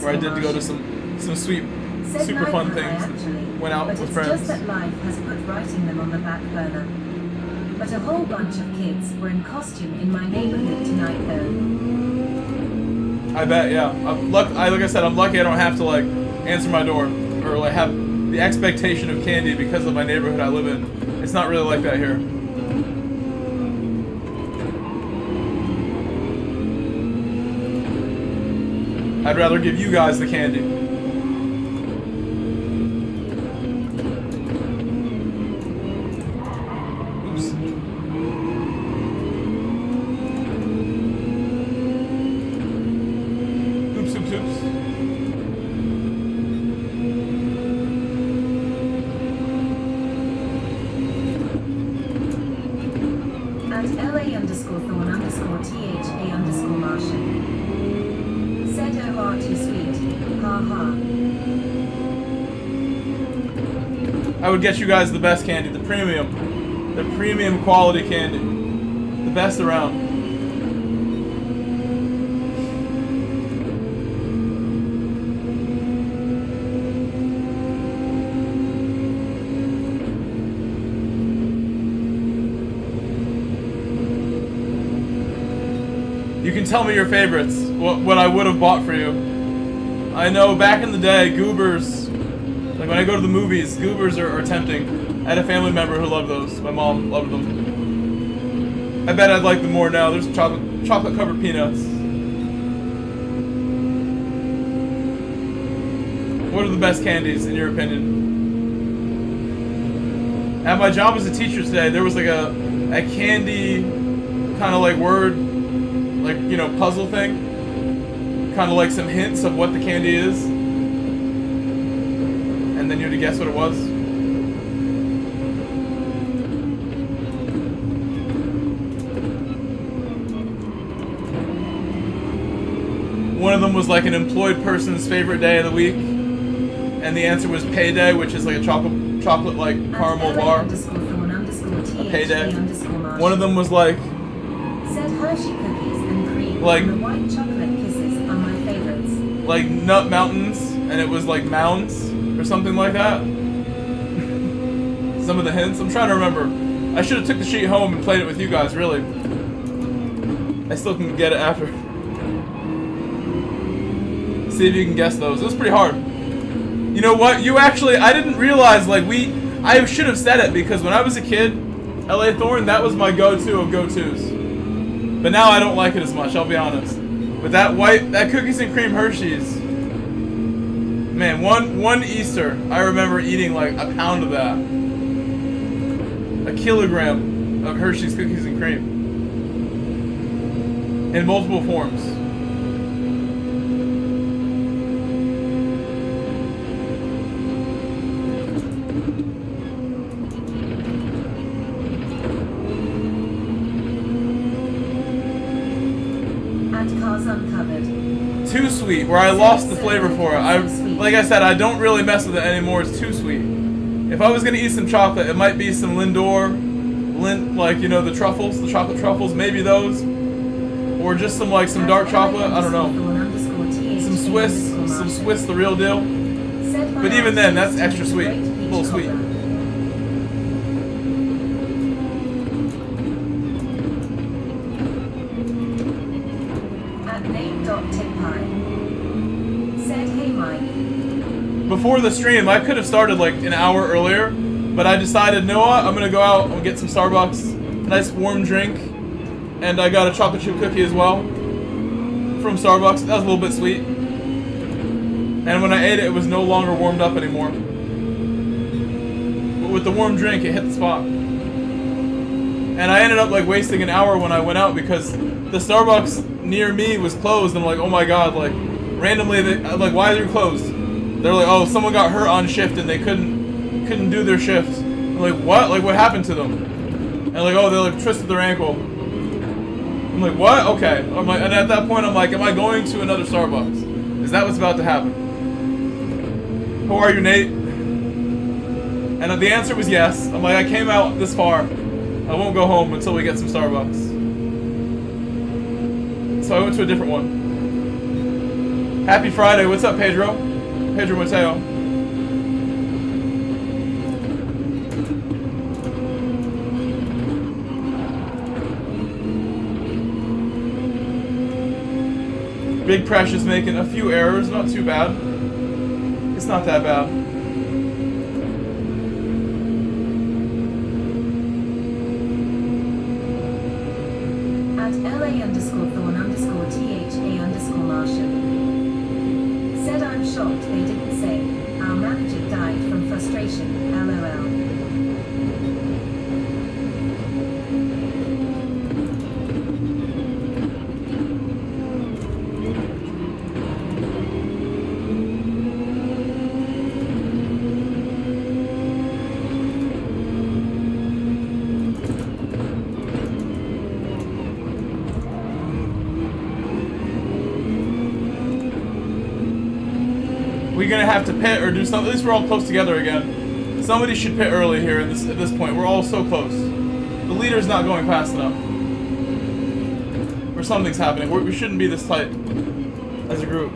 where I did go to some sweet, super fun things. Went out with friends. Just that life has put writing them on the back burner. But a whole bunch of kids were in costume in my neighborhood tonight, though. I bet, yeah. Like I said, I'm lucky I don't have to like answer my door or like have the expectation of candy because of my neighborhood I live in. It's not really like that here. I'd rather give you guys the candy. Oops. Oops, oops, oops. At LA_Thorn_THA_Martian. Said, oh, are too sweet. Ha ha. I would get you guys the best candy, the premium quality candy. The best around. You can tell me your favorites, what I would have bought for you. I know back in the day, Goobers Like when I go to the movies, goobers are tempting. I had a family member who loved those. My mom loved them. I bet I'd like them more now. There's chocolate covered peanuts. What are the best candies in your opinion? At my job as a teacher today, there was like a candy kind of like word, like, you know, puzzle thing. Kind of like some hints of what the candy is. And then you had to guess what it was. One of them was like an employed person's favorite day of the week. And the answer was payday, which is like a chocolate like caramel bar. A payday. One of them was like said Hershey cookies and cream. Like and the white chocolate kisses are my favorites. Like nut mountains, and it was like mounds or something like that. Some of the hints. I'm trying to remember. I should have took the sheet home and played it with you guys. Really. I still can get it after. See if you can guess those. It was pretty hard. You know what? You actually, I didn't realize, like, I should have said it, because when I was a kid, LA Thorn, that was my go-to of go-tos. But now I don't like it as much, I'll be honest. But that cookies and cream Hershey's, man, one Easter, I remember eating like a pound of that. A kilogram of Hershey's cookies and cream. In multiple forms. Too sweet, where I lost the flavor for it. Like I said, I don't really mess with it anymore. It's too sweet. If I was gonna eat some chocolate, it might be some Lindor, like, you know, the truffles, the chocolate truffles, maybe those, or just some dark chocolate. I don't know. Some Swiss, the real deal. But even then, that's extra sweet, a little sweet. Before the stream, I could have started like an hour earlier, but I decided, you know what, I'm gonna go out and get some Starbucks, a nice warm drink, and I got a chocolate chip cookie as well from Starbucks. That was a little bit sweet, and when I ate it, it was no longer warmed up anymore. But with the warm drink, it hit the spot, and I ended up like wasting an hour when I went out because the Starbucks near me was closed. And I'm like, oh my god, like randomly, I'm like, why are you closed? They're like, oh, someone got hurt on shift and they couldn't do their shift. I'm like, what? Like, what happened to them? And like, oh, they like twisted their ankle. I'm like, what? Okay. I'm like, and at that point, I'm like, am I going to another Starbucks? Is that what's about to happen? How are you, Nate? And the answer was yes. I'm like, I came out this far. I won't go home until we get some Starbucks. So I went to a different one. Happy Friday. What's up, Pedro? Pedro Mateo. Big Precious making a few errors, not too bad. It's not that bad. At LA_Thorn_THA_Martian. Said I'm shocked they didn't say, our manager died from frustration, LOL. We're gonna have to pit or do something. At least we're all close together again. Somebody should pit early here at this point. We're all so close. The leader's not going fast enough. Or something's happening. We shouldn't be this tight as a group.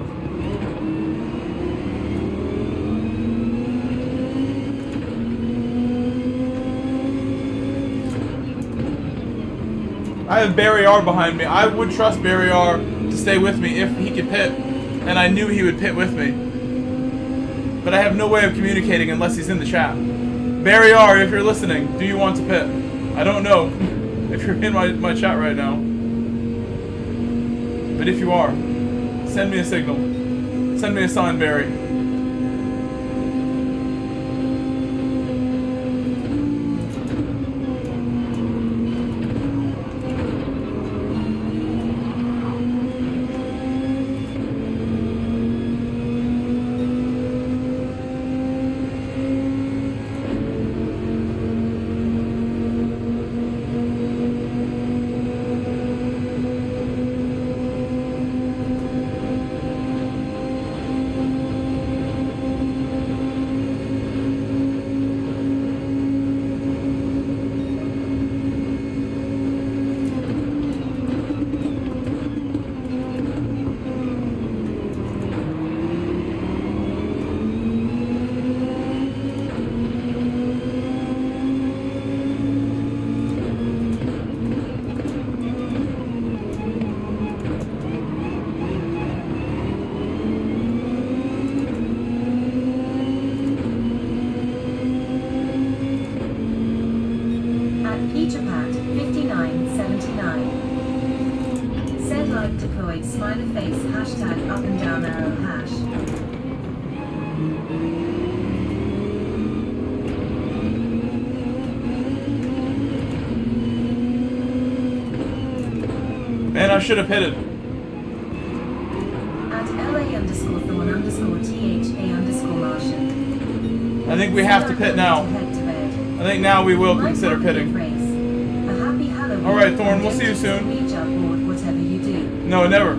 I have Barry R behind me. I would trust Barry R to stay with me if he could pit. And I knew he would pit with me. but I have no way of communicating unless he's in the chat. Barry R, if you're listening, do you want to pit? I don't know if you're in my chat right now. But if you are, send me a signal. Send me a sign, Barry. Man, I should have pitted. At LA_Thorn_THA_Martian. I think we have to pit now. I think now we will consider pitting. Alright, Thorn, we'll see you soon. No, never.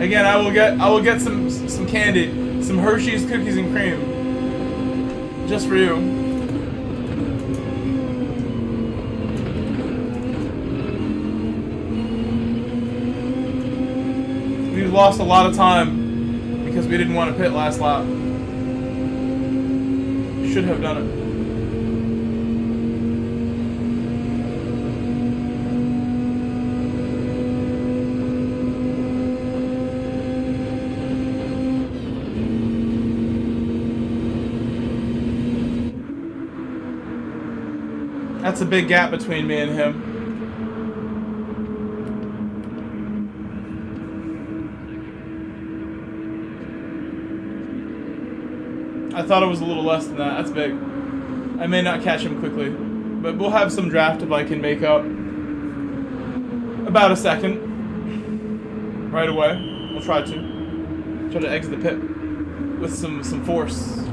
Again, I will get some candy, some Hershey's cookies and cream, just for you. We lost a lot of time because we didn't want to pit last lap. Should have done it. That's a big gap between me and him. I thought it was a little less than that. That's big. I may not catch him quickly, but we'll have some draft if I can make up about a second right away. We'll try to exit the pit with some force.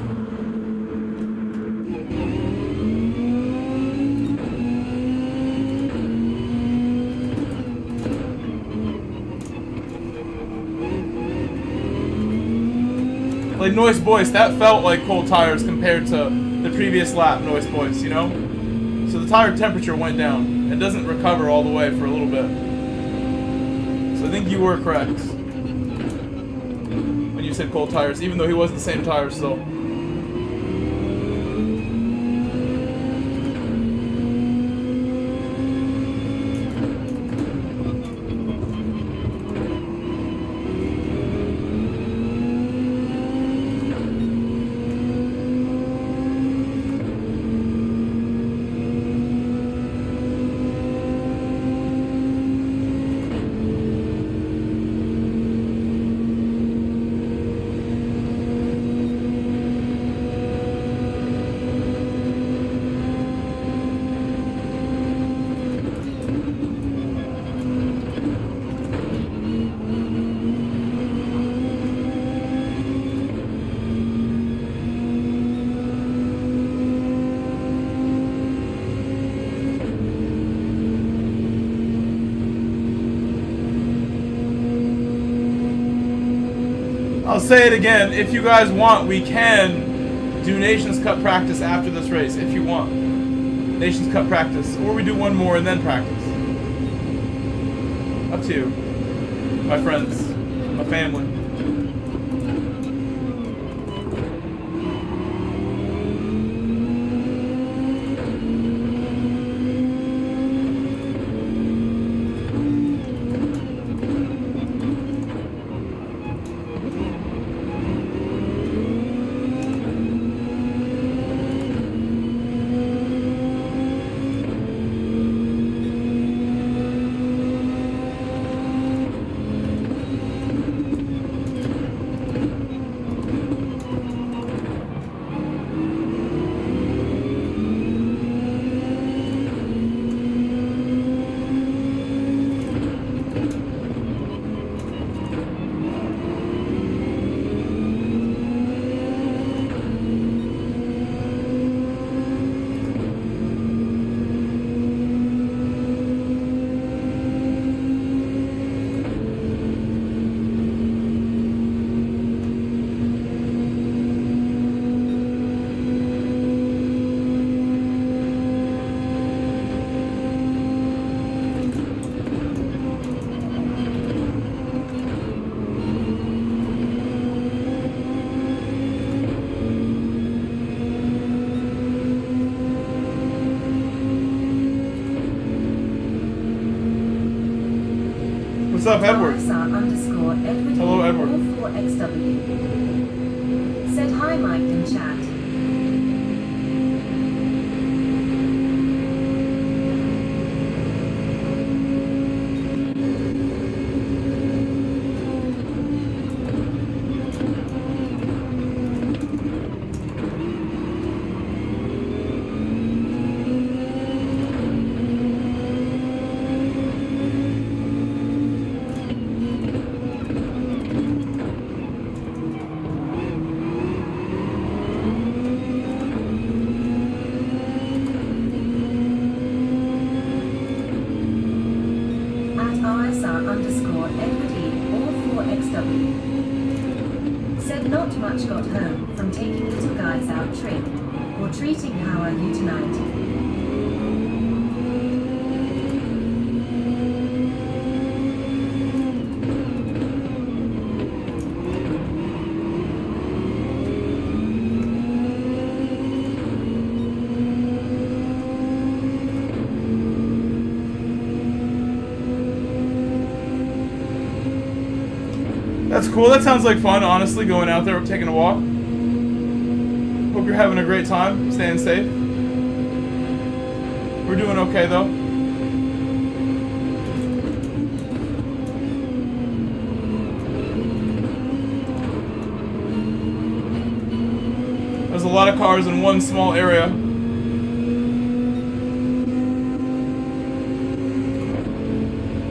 Like Noise Boyce, that felt like cold tires compared to the previous lap, Noise Boyce, you know? So the tire temperature went down. It doesn't recover all the way for a little bit. So I think you were correct when you said cold tires, even though he was the same tire still. I'll say it again, if you guys want, we can do Nations Cup practice after this race, if you want. Nations Cup practice, or we do one more and then practice. Up to you, my friends, my family. What's up, Edward? _Edward Hello, Edward. 44XW. Said hi, Mike in chat. _Edward E, all 4XW. Said not much got home from taking little guys out trip. Or treating how are you tonight? That's cool. That sounds like fun, honestly, going out there, taking a walk. Hope you're having a great time, staying safe. We're doing okay, though. There's a lot of cars in one small area.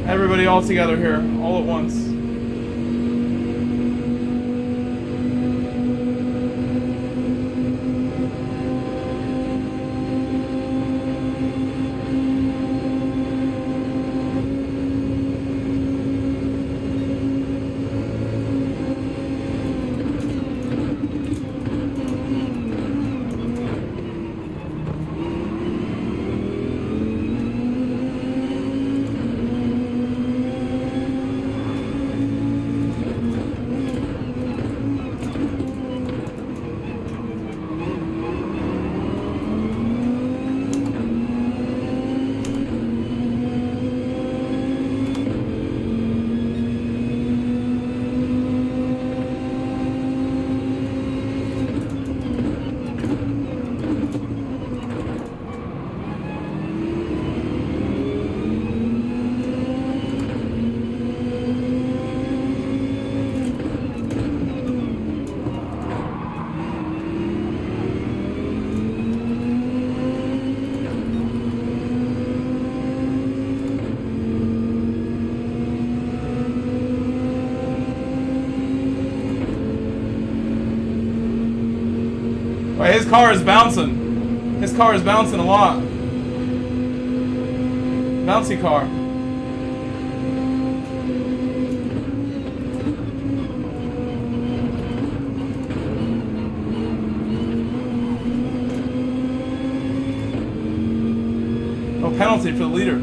Everybody all together here, all at once. Wait, his car is bouncing. His car is bouncing a lot. Bouncy car. No penalty for the leader.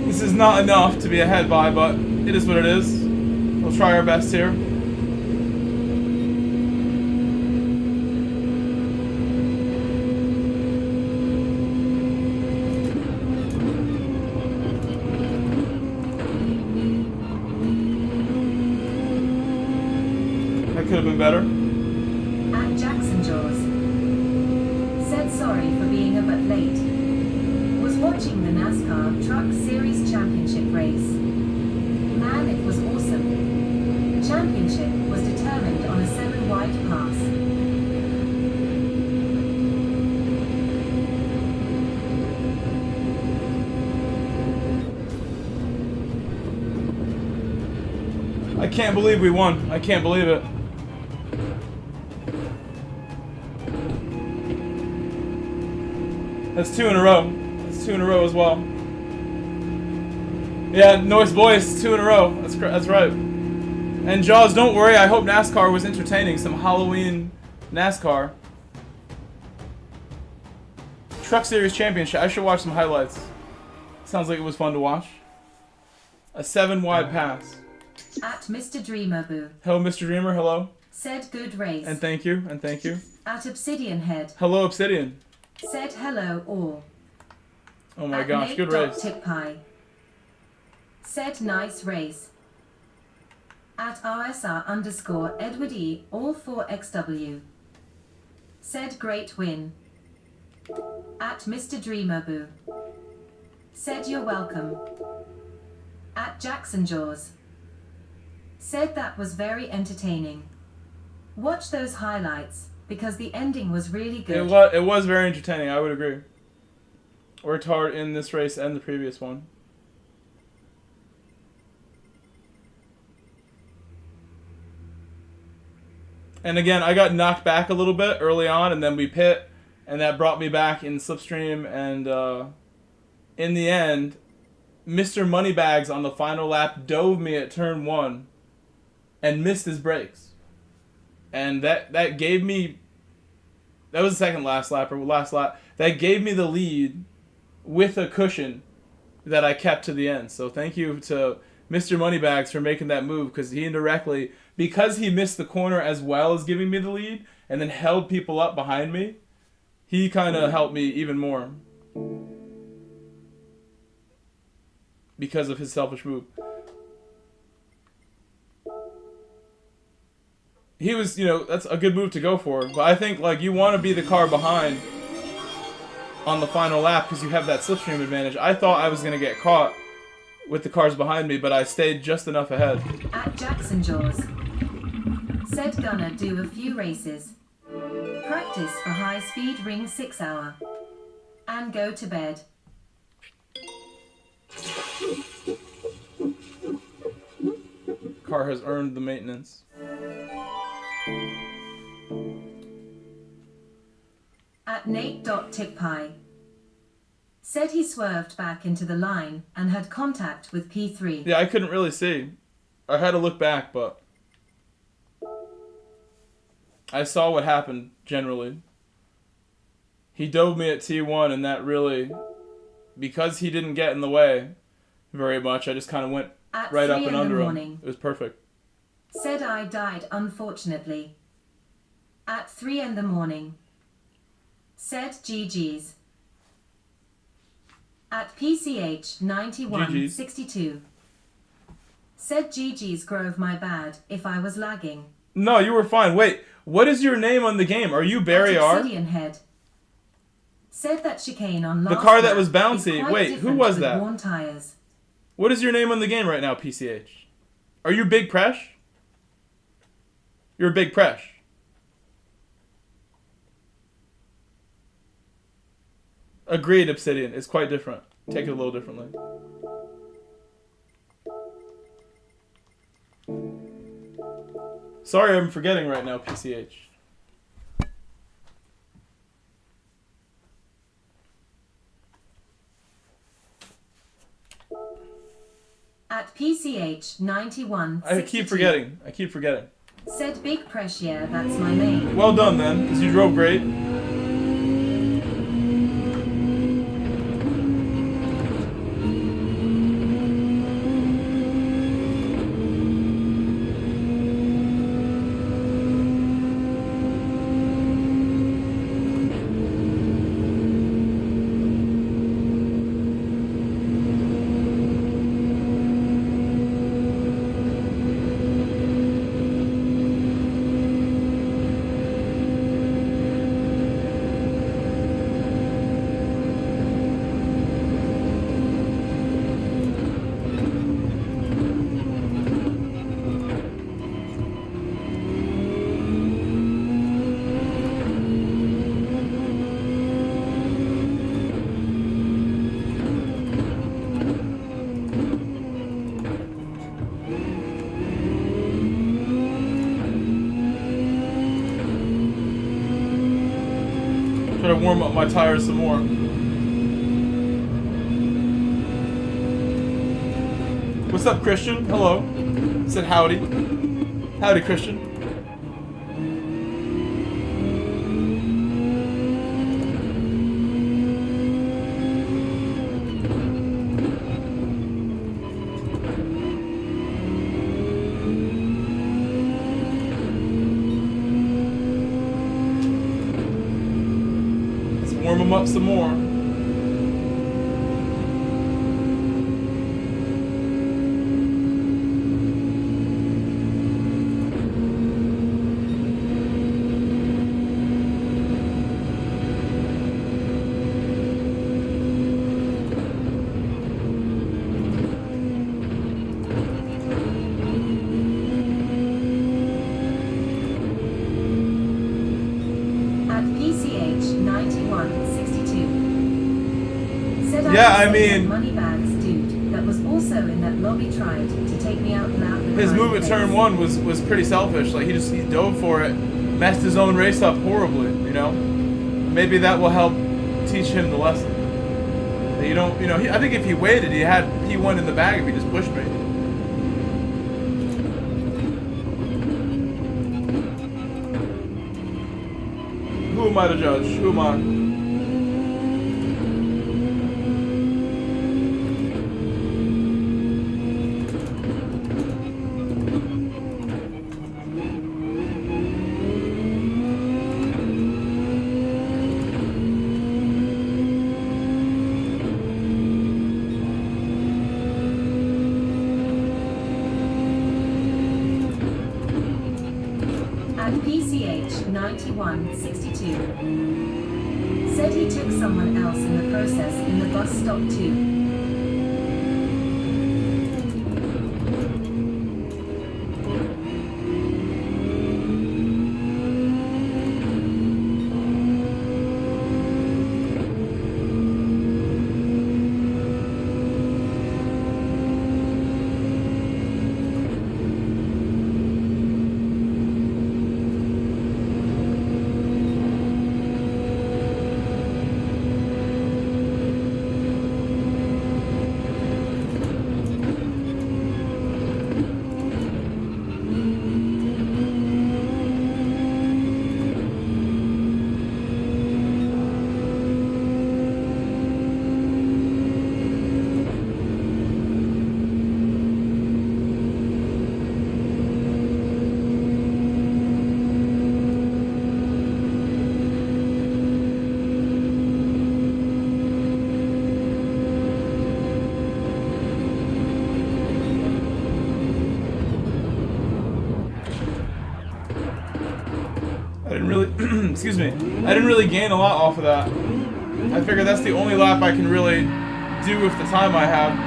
This is not enough to be ahead by, but it is what it is. We'll try our best here. been better. At Jackson Jaws. Said sorry for being a bit late. Was watching the NASCAR Truck Series Championship race. Man, it was awesome. Championship was determined on a 7-wide pass. I can't believe we won. I can't believe it. That's 2 in a row. That's 2 in a row as well. Yeah, Noise Boys, 2 in a row. That's right. And Jaws, don't worry. I hope NASCAR was entertaining. Some Halloween NASCAR. Truck Series Championship. I should watch some highlights. Sounds like it was fun to watch. A 7-wide pass. At Mr. Dreamer Boo. Hello, Mr. Dreamer. Hello. Said good race. And thank you. And thank you. At Obsidian Head. Hello, Obsidian. Said hello all. Oh my At gosh, Nate good race. Tip Pie. Said nice race. At RSR_ Edward E, all 4XW. Said great win. At Mr. Dreamer Boo. Said you're welcome. At Jackson Jaws. Said that was very entertaining. Watch those highlights, because the ending was really good. It was very entertaining, I would agree. Worked hard in this race and the previous one. And again, I got knocked back a little bit early on, and then we pit, and that brought me back in slipstream, and in the end, Mr. Moneybags on the final lap dove me at turn 1 and missed his brakes. And that gave me... That was the second last lap, or last lap. That gave me the lead with a cushion that I kept to the end. So thank you to Mr. Moneybags for making that move, because he indirectly... Because he missed the corner as well as giving me the lead, and then held people up behind me, he kind of helped me even more. Because of his selfish move. He was, you know, that's a good move to go for. But I think, like, you want to be the car behind on the final lap because you have that slipstream advantage. I thought I was going to get caught with the cars behind me, but I stayed just enough ahead. At Jackson Jaws. Said gonna do a few races. Practice for high-speed ring 6 hour. And go to bed. Car has earned the maintenance. At Nate.TickPie. Said he swerved back into the line and had contact with P3. Yeah, I couldn't really see. I had to look back, but I saw what happened, generally. He dove me at T1, and that really, because he didn't get in the way very much, I just kind of went at right up and under him. It was perfect. Said I died, unfortunately. At 3 in the morning. Said GG's. At PCH 9162. Said GG's Grove, my bad, if I was lagging. No, you were fine. Wait, what is your name on the game? Are you Barry R? Obsidian Head. Said that chicane on last the car that lap was bouncy. is quite Wait, who different was with that? worn tires. What is your name on the game right now, PCH? Are you Big Presh? You're Big Presh. Agreed, Obsidian. It's quite different. Take it a little differently. Sorry, I'm forgetting right now, PCH. At PCH 91. I keep forgetting. Said Big Presh, yeah, that's my name. Well done, then, because you drove great. warm up my tires some more. What's up, Christian? Hello. Said howdy. Howdy, Christian. Let's warm them up some more. Yeah, I mean, Moneybags dude that was also in that lobby tried to take me out loud. His move at turn 1 was pretty selfish. Like he dove for it, messed his own race up horribly. You know, maybe that will help teach him the lesson. That you don't, you know, I think if he waited, he had P1 in the bag if he just pushed me. Who am I to judge? Who am I? At PCH 9162. Said he took someone else in the process in the bus stop too. Excuse me. I didn't really gain a lot off of that. I figure that's the only lap I can really do with the time I have.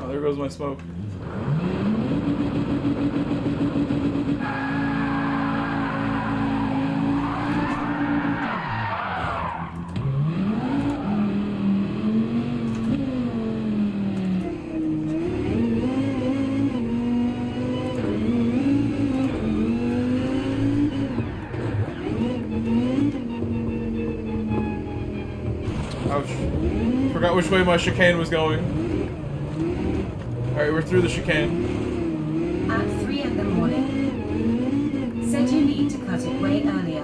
Oh, there goes my smoke. Forgot which way my chicane was going. Alright, we're through the chicane. At 3 in the morning. Said you need to cut it way earlier.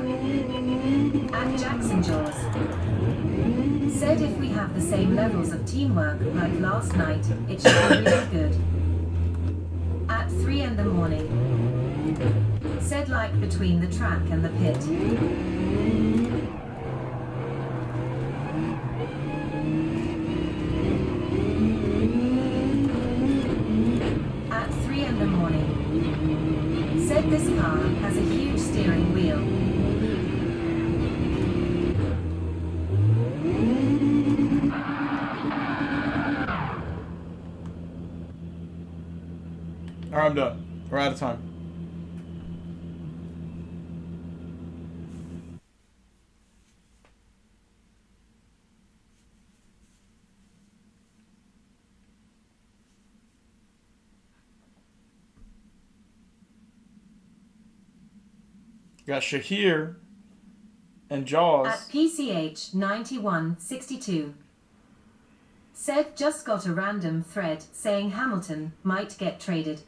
At Jackson Jaws. Said if we have the same levels of teamwork like last night, it should be really good. At 3 in the morning. Said like between the track and the pit. Said this car has a huge steering wheel. Alright, I'm done. We're out of time. Got Shahir and At Jaws. PCH 9162. Said just got a random thread saying Hamilton might get traded.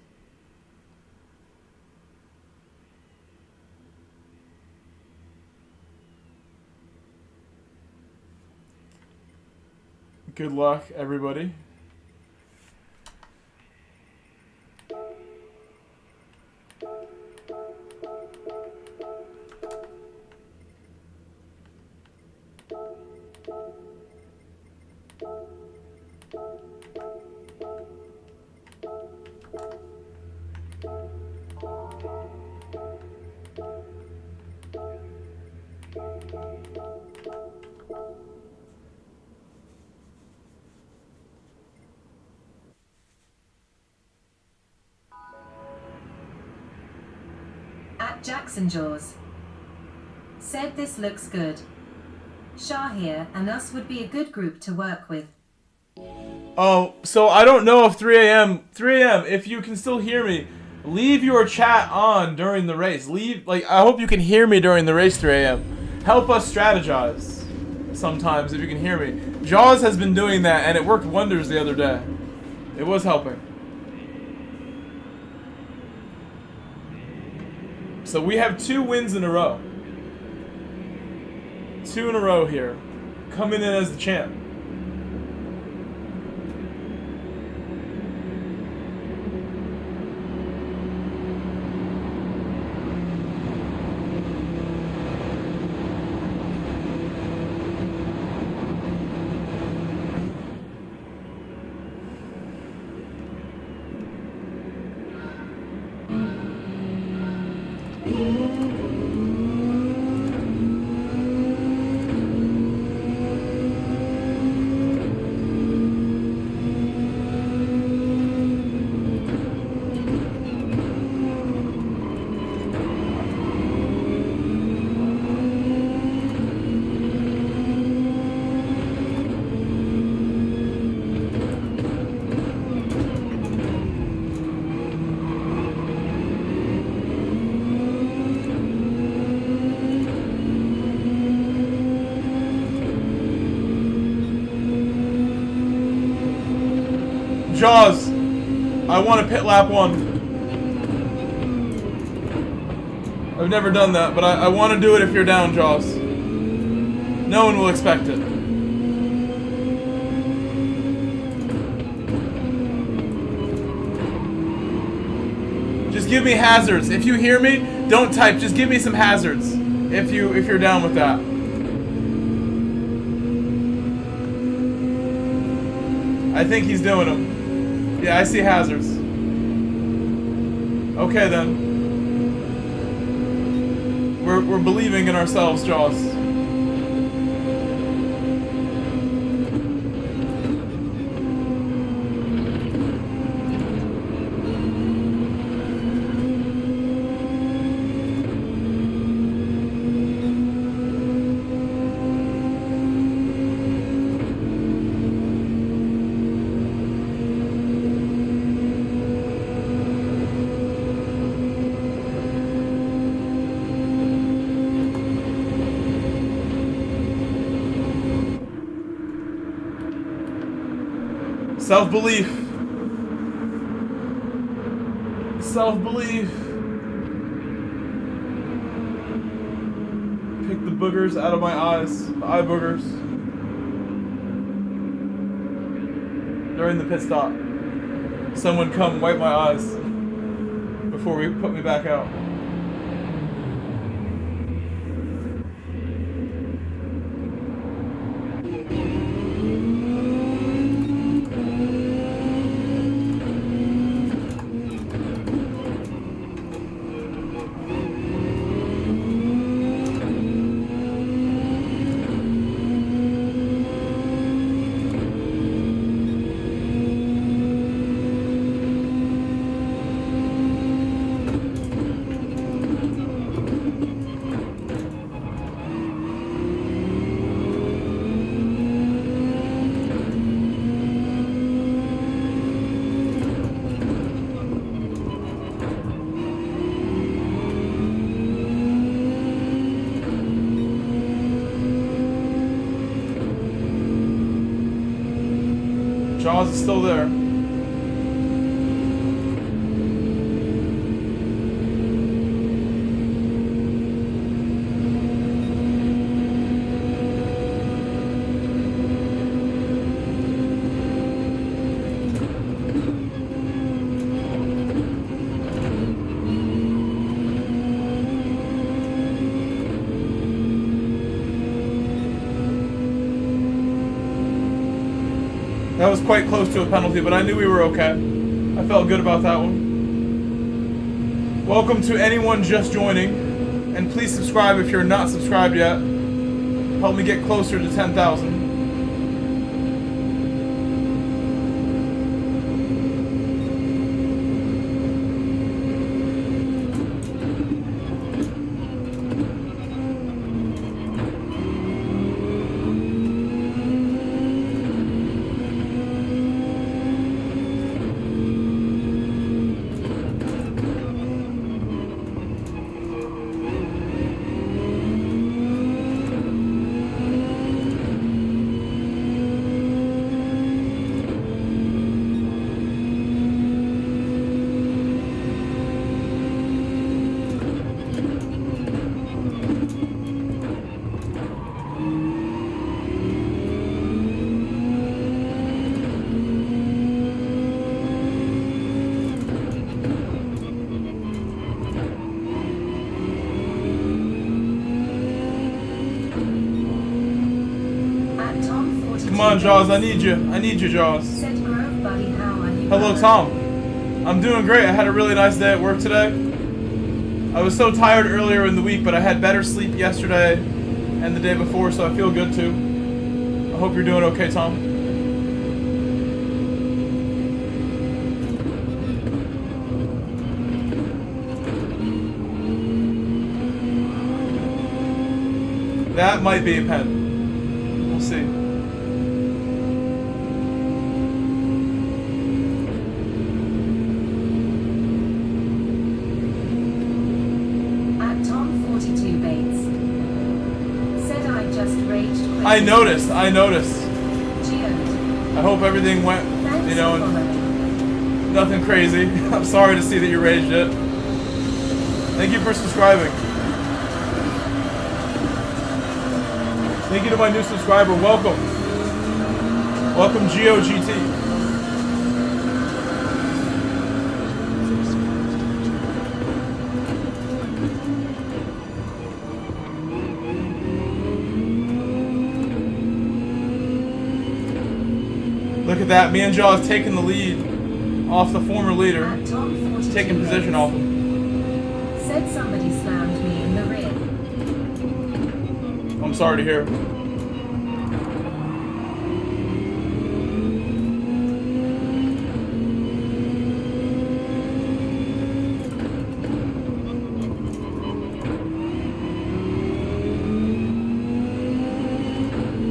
Good luck, everybody. At Jackson Jaws. Said this looks good. Shahir and us would be a good group to work with. Oh, so I don't know if 3 a.m., if you can still hear me, leave your chat on during the race. I hope you can hear me during the race, 3 a.m. Help us strategize sometimes if you can hear me. Jaws has been doing that, and it worked wonders the other day. It was helping. So we have 2 wins in a row. 2 in a row here. Coming in as the champ. Jaws, I want a pit lap 1. I've never done that, but I want to do it if you're down, Jaws. No one will expect it. Just give me hazards. If you hear me, don't type. Just give me some hazards. If you're down with that. I think he's doing them. Yeah, I see hazards. Okay then. We're believing in ourselves, Jaws. Self-belief. Self-belief. Pick the boogers out of my eyes. The eye boogers. During the pit stop. Someone come wipe my eyes before we put me back out. Jaws is still there. That was quite close to a penalty, but I knew we were okay. I felt good about that one. Welcome to anyone just joining, and please subscribe if you're not subscribed yet. Help me get closer to 10,000. Come on, Jaws, I need you. I need you, Jaws. Hello, Tom. I'm doing great. I had a really nice day at work today. I was so tired earlier in the week, but I had better sleep yesterday and the day before, so I feel good too. I hope you're doing okay, Tom. That might be a pen. We'll see. I noticed. I hope everything went, you know, nothing crazy. I'm sorry to see that you raged it. Thank you for subscribing. Thank you to my new subscriber. Welcome. Welcome, GOGT. Look at that, me and Jaws taking the lead off the former leader, taking position off him. Said somebody slammed me in the rear. I'm sorry to hear.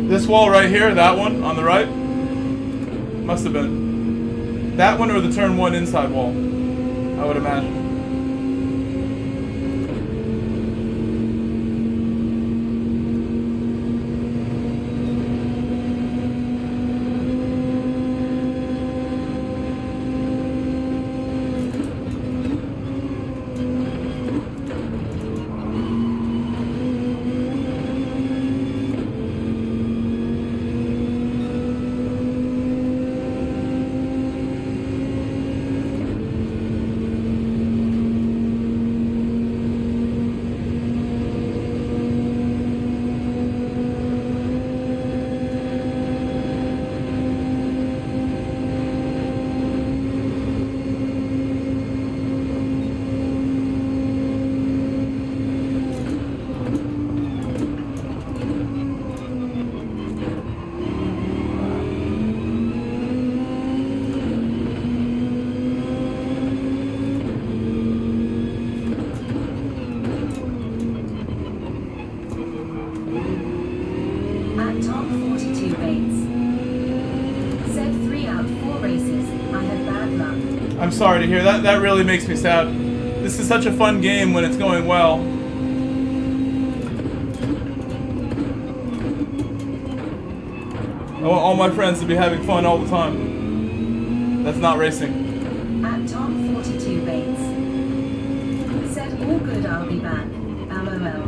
This wall right here, that one on the right. Must have been. That one or the turn one inside wall, I would imagine. I'm sorry to hear that. That really makes me sad. This is such a fun game when it's going well. I want all my friends to be having fun all the time. That's not racing. At Tom42 Bates. Said all good, I'll be back. LOL.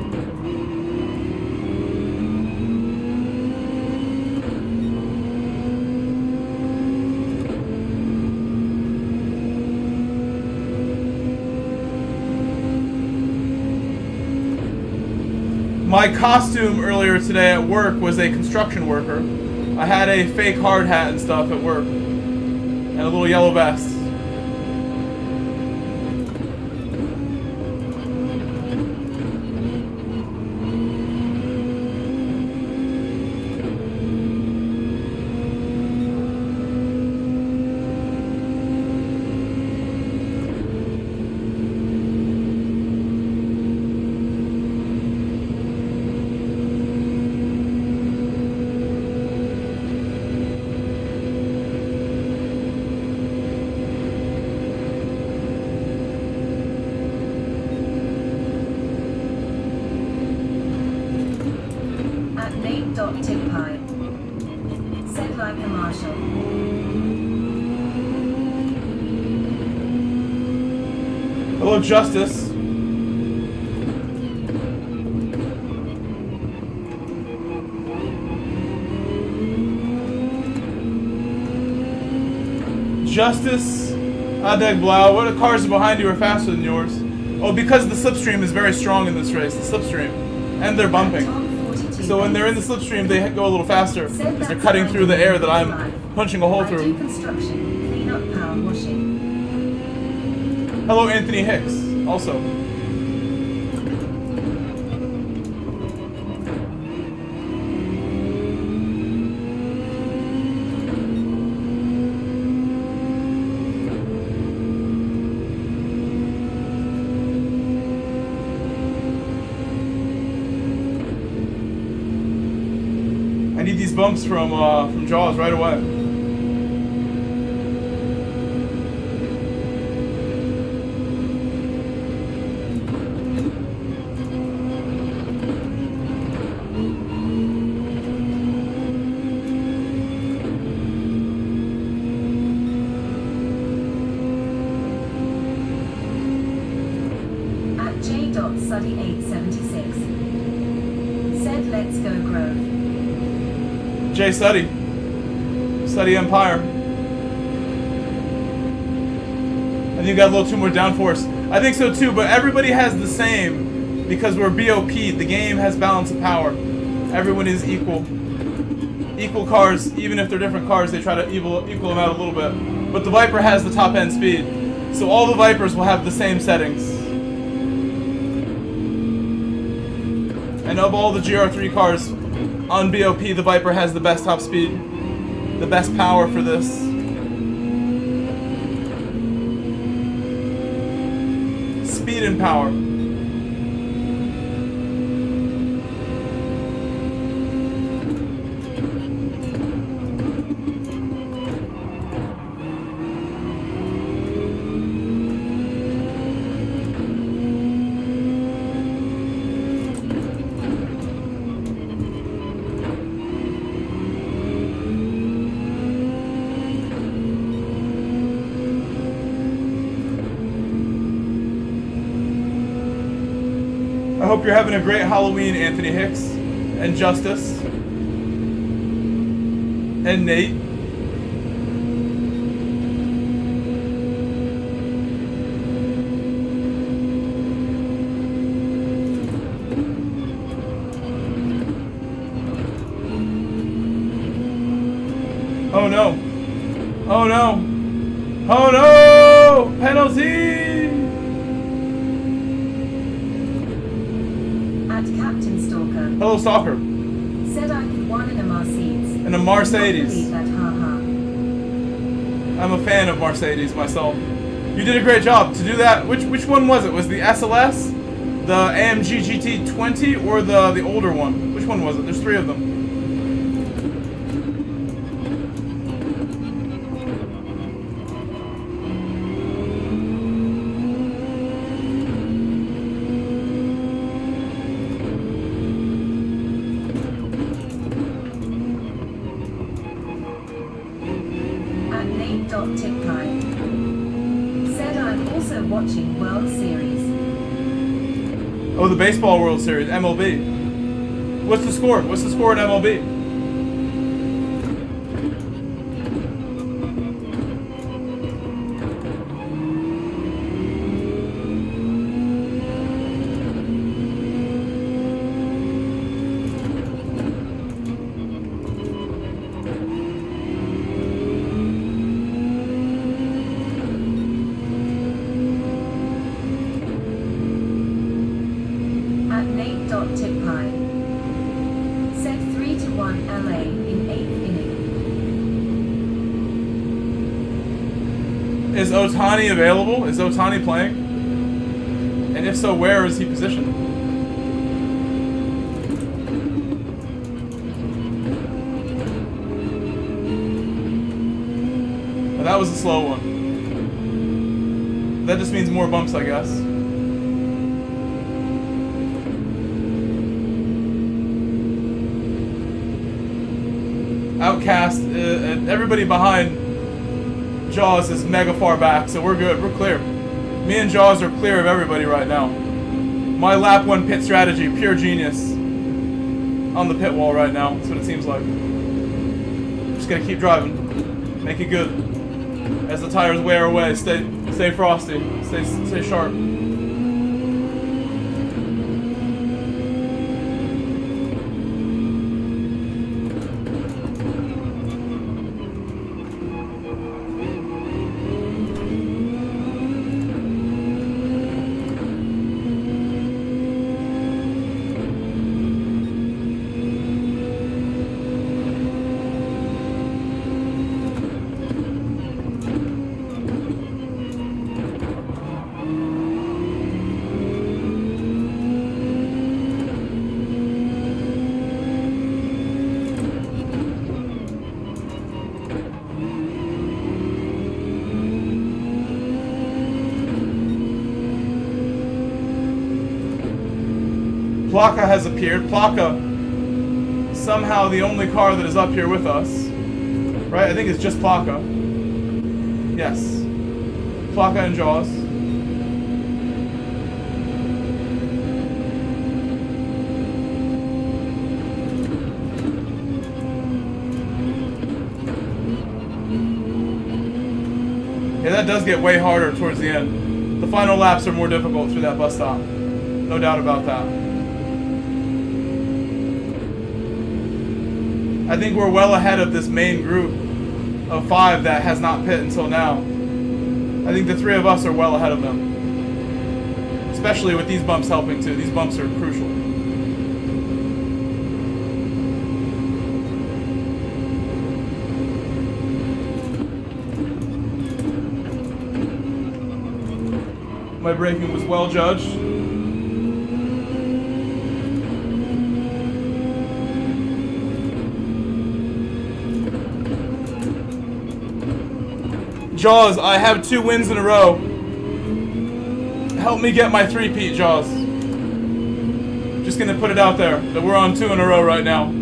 My costume earlier today at work was a construction worker. I had a fake hard hat and stuff at work. And a little yellow vest. Nate.Tipie. Said like a marshal. Hello, Justice. Justice, Adeg Blau. What cars behind you are faster than yours? Oh, because the slipstream is very strong in this race. The slipstream. And they're bumping. So when they're in the slipstream, they go a little faster because they're cutting through the air that I'm punching a hole through. Construction, clean up, power washing. Hello, Anthony Hicks, also. I need these bumps from Jaws right away. At J.Suddy876. Said let's go Grove. Jay Suddy. Suddy Empire. I think you got a little too more downforce. I think so too, but everybody has the same because we're BOP. The game has balance of power. Everyone is equal. Equal cars, even if they're different cars, they try to equal them out a little bit. But the Viper has the top end speed. So all the Vipers will have the same settings. And of all the GR3 cars, on BOP, the Viper has the best top speed, the best power for this. Speed and power. I hope you're having a great Halloween, Anthony Hicks, and Justice, and Nate. Oh no. Oh no. Oh no! Penalty! At Captain Stalker. Hello, Stalker. Said I could won in a Mercedes. In a Mercedes. Believe that, haha. I'm a fan of Mercedes myself. You did a great job to do that. Which one was it? Was the SLS, the AMG GT20, or the older one? Which one was it? There's three of them. At Nate.Tipie. Oh, the Baseball World Series, MLB. What's the score? What's the score in MLB? Is Ohtani available? Is Ohtani playing? And if so, where is he positioned? Well, that was a slow one. That just means more bumps, I guess. Outcast, everybody behind Jaws is mega far back, so we're good. We're clear. Me and Jaws are clear of everybody right now. My lap 1 pit strategy, pure genius. On the pit wall right now. That's what it seems like. Just gotta keep driving. Make it good. As the tires wear away, stay frosty. Stay sharp. Plaka has appeared. Plaka, somehow the only car that is up here with us. Right? I think it's just Plaka. Yes. Plaka and Jaws. Yeah, that does get way harder towards the end. The final laps are more difficult through that bus stop. No doubt about that. I think we're well ahead of this main group of 5 that has not pit until now. I think the 3 of us are well ahead of them. Especially with these bumps helping too. These bumps are crucial. My braking was well judged. Jaws, I have 2 wins in a row. Help me get my 3-peat, Jaws. Just gonna put it out there that we're on 2 in a row right now.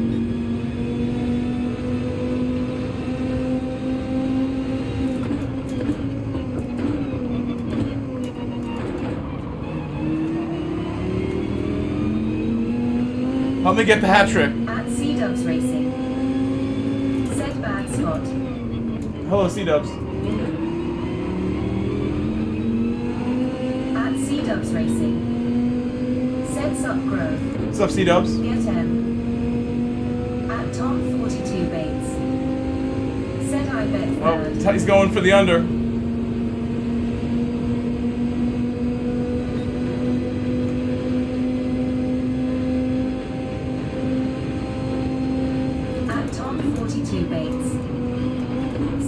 Help me get the hat trick. At C-Dubs Racing. Set bad spot. Hello, C-Dubs. C-Dubs Racing. Sets up Grove. What's up, C-Dubs? Get M. At Tom 42 Bates. Said I bet third. Oh, he's going for the under. At Tom 42 Bates.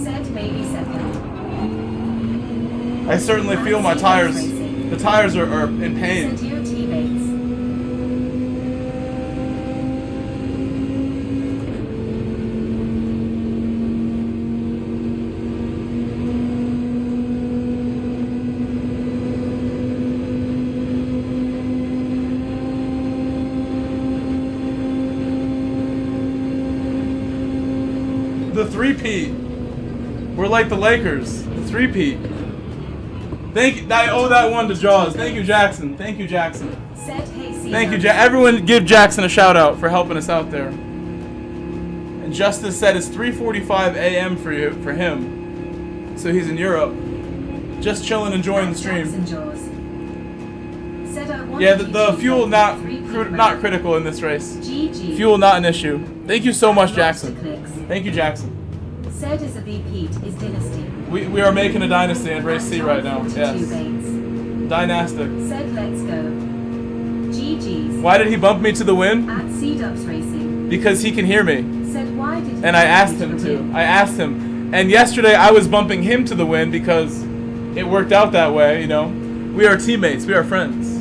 Said maybe second. I certainly feel my tires. The tires are in pain. Send your teammates. The 3-peat. We're like the Lakers. The 3-peat. Thank you. I owe that one to Jaws. Thank you, Jackson. Thank you, Jackson. Said hey. Thank you, everyone. Give Jackson a shout out for helping us out there. And Justice said it's 3:45 a.m. for him, so he's in Europe, just chilling, enjoying the stream. Yeah, the fuel not critical in this race. Fuel not an issue. Thank you so much, Jackson. Thank you, Jackson. Said is a repeat is dynasty. We are making a dynasty in race C right now. Yes. Dynastic. Said let's go. GG's. Why did he bump me to the win? At C-Dubs Racing. Because he can hear me. Said why did and I asked him to. I asked him. And yesterday I was bumping him to the win because it worked out that way, you know. We are teammates. We are friends.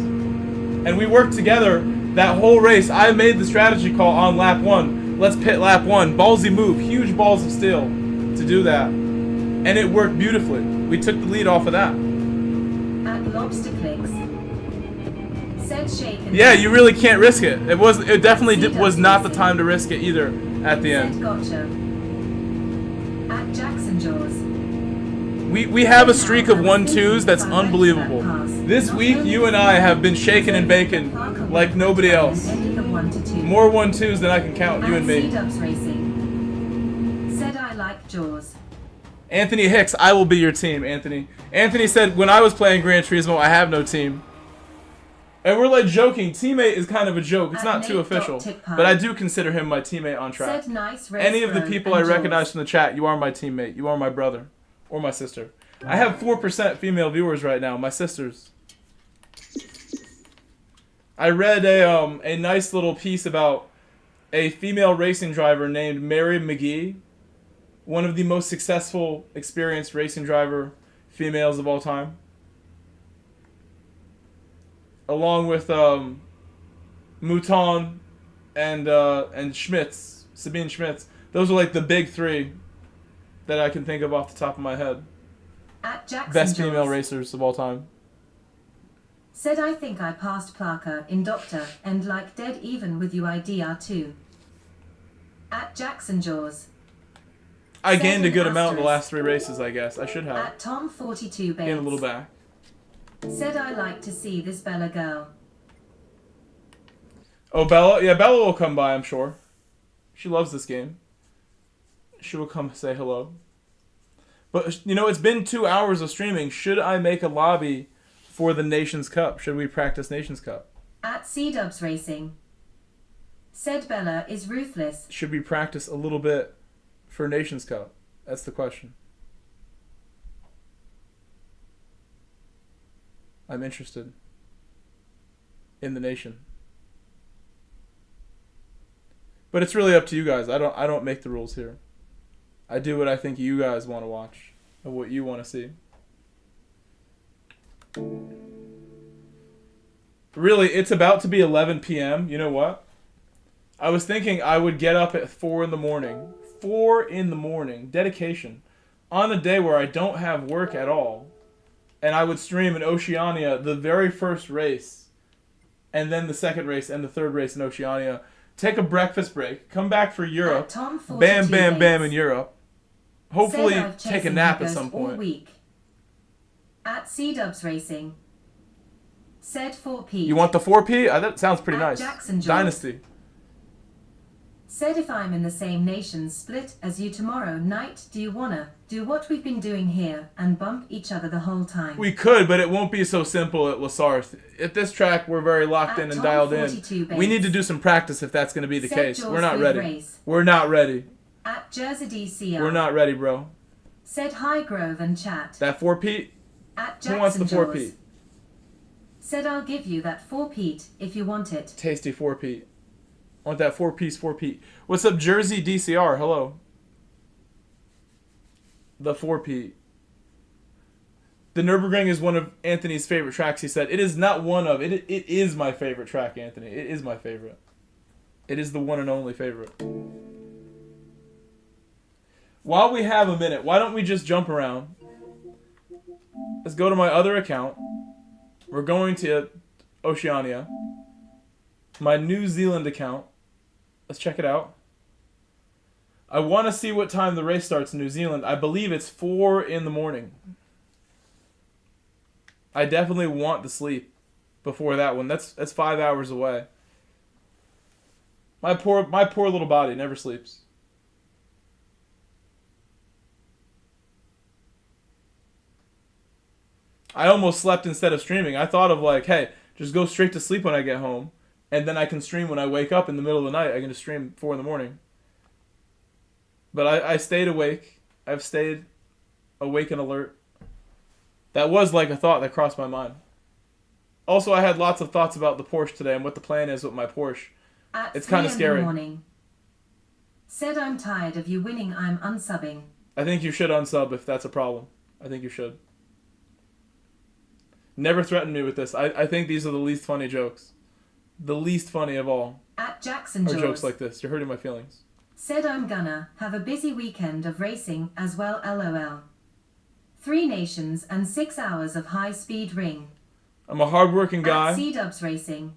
And we worked together that whole race. I made the strategy call on lap 1. Let's pit lap 1. Ballsy move. Huge balls of steel to do that. And it worked beautifully. We took the lead off of that. At Lobster Clicks. Said shaken. Yeah, you really can't risk it. It definitely was not the time to risk it either at the end. Said gotcha. At Jackson Jaws. We have a streak of 1-2s that's unbelievable. This week, you and I have been shaking and baking like nobody else. More 1-2s than I can count, you and me. Said I like Jaws. Anthony Hicks, I will be your team, Anthony. Anthony said, when I was playing Gran Turismo, I have no team. And we're like joking. Teammate is kind of a joke. It's not too official. But I do consider him my teammate on track. Any of the people I recognize from the chat, you are my teammate. You are my brother. Or my sister. I have 4% female viewers right now. My sisters. I read a nice little piece about a female racing driver named Mary McGee. One of the most successful, experienced racing driver females of all time. Along with Mouton and Schmitz. Sabine Schmitz. Those are like the big three that I can think of off the top of my head. At Jackson Best female racers of all time. Said I think I passed Parker in Doctor and like dead even with you IDR2. At Jackson Jaws. I gained a good amount in the last 3 races, I guess. I should have. At Tom42 Bates. Gained a little back. Said I like to see this Bella girl. Oh, Bella? Yeah, Bella will come by, I'm sure. She loves this game. She will come say hello. But, you know, it's been 2 hours of streaming. Should I make a lobby for the Nations Cup? Should we practice Nations Cup? At C-Dubs Racing. Said Bella is ruthless. Should we practice a little bit for Nations Cup? That's the question. I'm interested in the nation. But it's really up to you guys. I don't make the rules here. I do what I think you guys want to watch and what you want to see. Really, it's about to be 11 p.m. You know what? I was thinking I would get up at 4 in the morning. 4 in the morning. Dedication. On a day where I don't have work at all. And I would stream in Oceania the very first race. And then the second race and the third race in Oceania. Take a breakfast break. Come back for Europe. Bam, bam, bam in Europe. Hopefully take a nap at some point. Week. At C-Dubs Racing. Said 4P. You want the 4P? That sounds pretty nice. Dynasty. Said if I'm in the same nation split as you tomorrow night, do you wanna do what we've been doing here and bump each other the whole time? We could, but it won't be so simple at Lasarth. At this track, we're very locked in and dialed in. We need to do some practice if that's going to be the case. We're not ready. We're not ready. At Jersey DCR. We're not ready, bro. Said High Grove and chat. That 4P? At Jackson Who wants the 4P? Said I'll give you that 4P if you want it. Tasty 4P. I want that 4-piece 4P. What's up, Jersey DCR? Hello. The 4P. The Nürburgring is one of Anthony's favorite tracks, he said. It is not one of. It is my favorite track, Anthony. It is my favorite. It is the one and only favorite. While we have a minute, why don't we just jump around? Let's go to my other account. We're going to Oceania. My New Zealand account. Let's check it out. I want to see what time the race starts in New Zealand. I believe it's 4 in the morning. I definitely want to sleep before that one. That's 5 hours away. My poor little body never sleeps. I almost slept instead of streaming. I thought of like, hey, just go straight to sleep when I get home, and then I can stream when I wake up in the middle of the night. I can just stream 4 in the morning. But I stayed awake. I've stayed awake and alert. That was like a thought that crossed my mind. Also, I had lots of thoughts about the Porsche today and what the plan is with my Porsche. It's kind of scary. Morning. Said I'm tired of you winning, I'm unsubbing. I think you should unsub if that's a problem. I think you should. Never threaten me with this. I think these are the least funny jokes. The least funny of all. At Jackson Or Jaws. jokes like this. You're hurting my feelings. Said I'm gonna have a busy weekend of racing as well, lol. 3 nations and 6 hours of high-speed ring. I'm a hard-working guy. At C-Dubs Racing.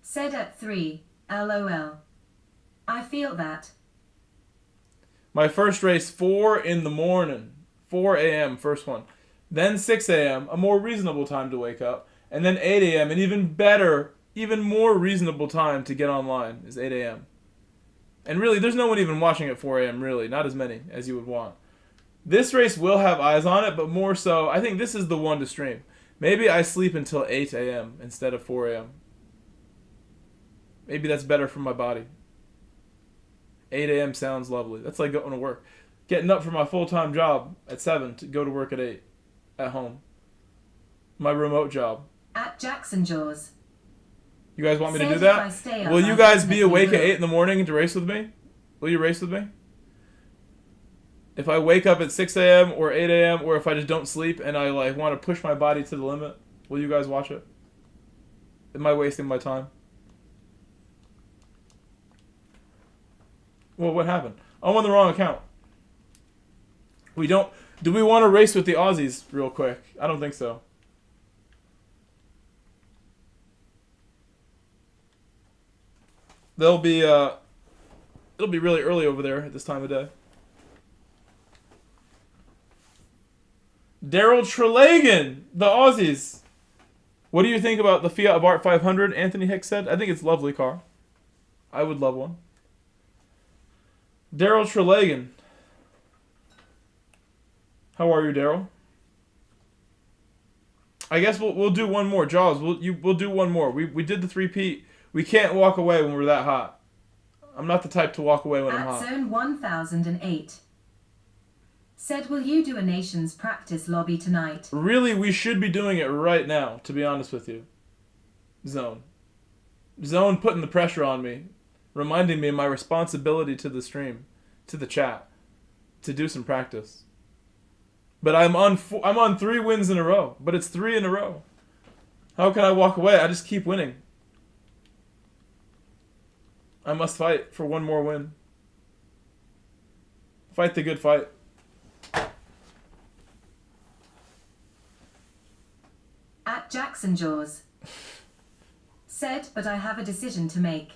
Said at 3, lol. I feel that. My first race, 4 in the morning. 4 a.m. first one. Then 6 a.m., a more reasonable time to wake up. And then 8 a.m., an even better, even more reasonable time to get online is 8 a.m. And really, there's no one even watching at 4 a.m., really. Not as many as you would want. This race will have eyes on it, but more so, I think this is the one to stream. Maybe I sleep until 8 a.m. instead of 4 a.m. Maybe that's better for my body. 8 a.m. sounds lovely. That's like going to work. Getting up for my full-time job at 7 to go to work at 8 at home. My remote job. At Jackson Jaws. You guys want me to Said do if I that? stay up, Will you I guys be definitely awake at will. 8 in the morning to race with me? Will you race with me? If I wake up at 6 a.m. or 8 a.m. or if I just don't sleep and I like want to push my body to the limit, will you guys watch it? Am I wasting my time? Well, what happened? I'm on the wrong account. We don't... Do we want to race with the Aussies real quick? I don't think so. They'll be, it'll be really early over there at this time of day. Daryl Trelagan, the Aussies. What do you think about the Fiat Abarth 500? Anthony Hicks said. I think it's a lovely car. I would love one. Daryl Trelagan. How are you, Daryl? I guess we'll do one more. Jaws, we'll do one more. We did the 3-peat. We can't walk away when we're that hot. I'm not the type to walk away when I'm At hot. Zone 1008. Said, will you do a nation's practice lobby tonight? Really, we should be doing it right now, to be honest with you. Zone putting the pressure on me, reminding me of my responsibility to the stream, to the chat, to do some practice. But I'm on 3 wins in a row, but it's 3 in a row. How can I walk away? I just keep winning. I must fight for one more win. Fight the good fight. At Jackson Jaws. Said, but I have a decision to make.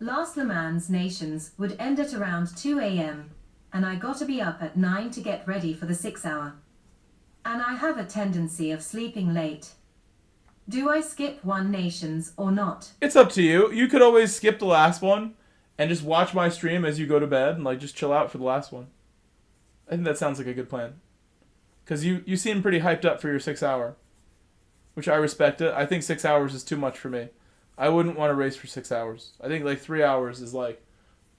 Last Le Mans Nations would end at around 2 a.m. and I gotta be up at 9 to get ready for the 6 hour. And I have a tendency of sleeping late. Do I skip one Nations or not? It's up to you. You could always skip the last one and just watch my stream as you go to bed and like just chill out for the last one. I think that sounds like a good plan. Because you seem pretty hyped up for your 6 hour. Which I respect it. I think 6 hours is too much for me. I wouldn't want to race for 6 hours. I think like 3 hours is like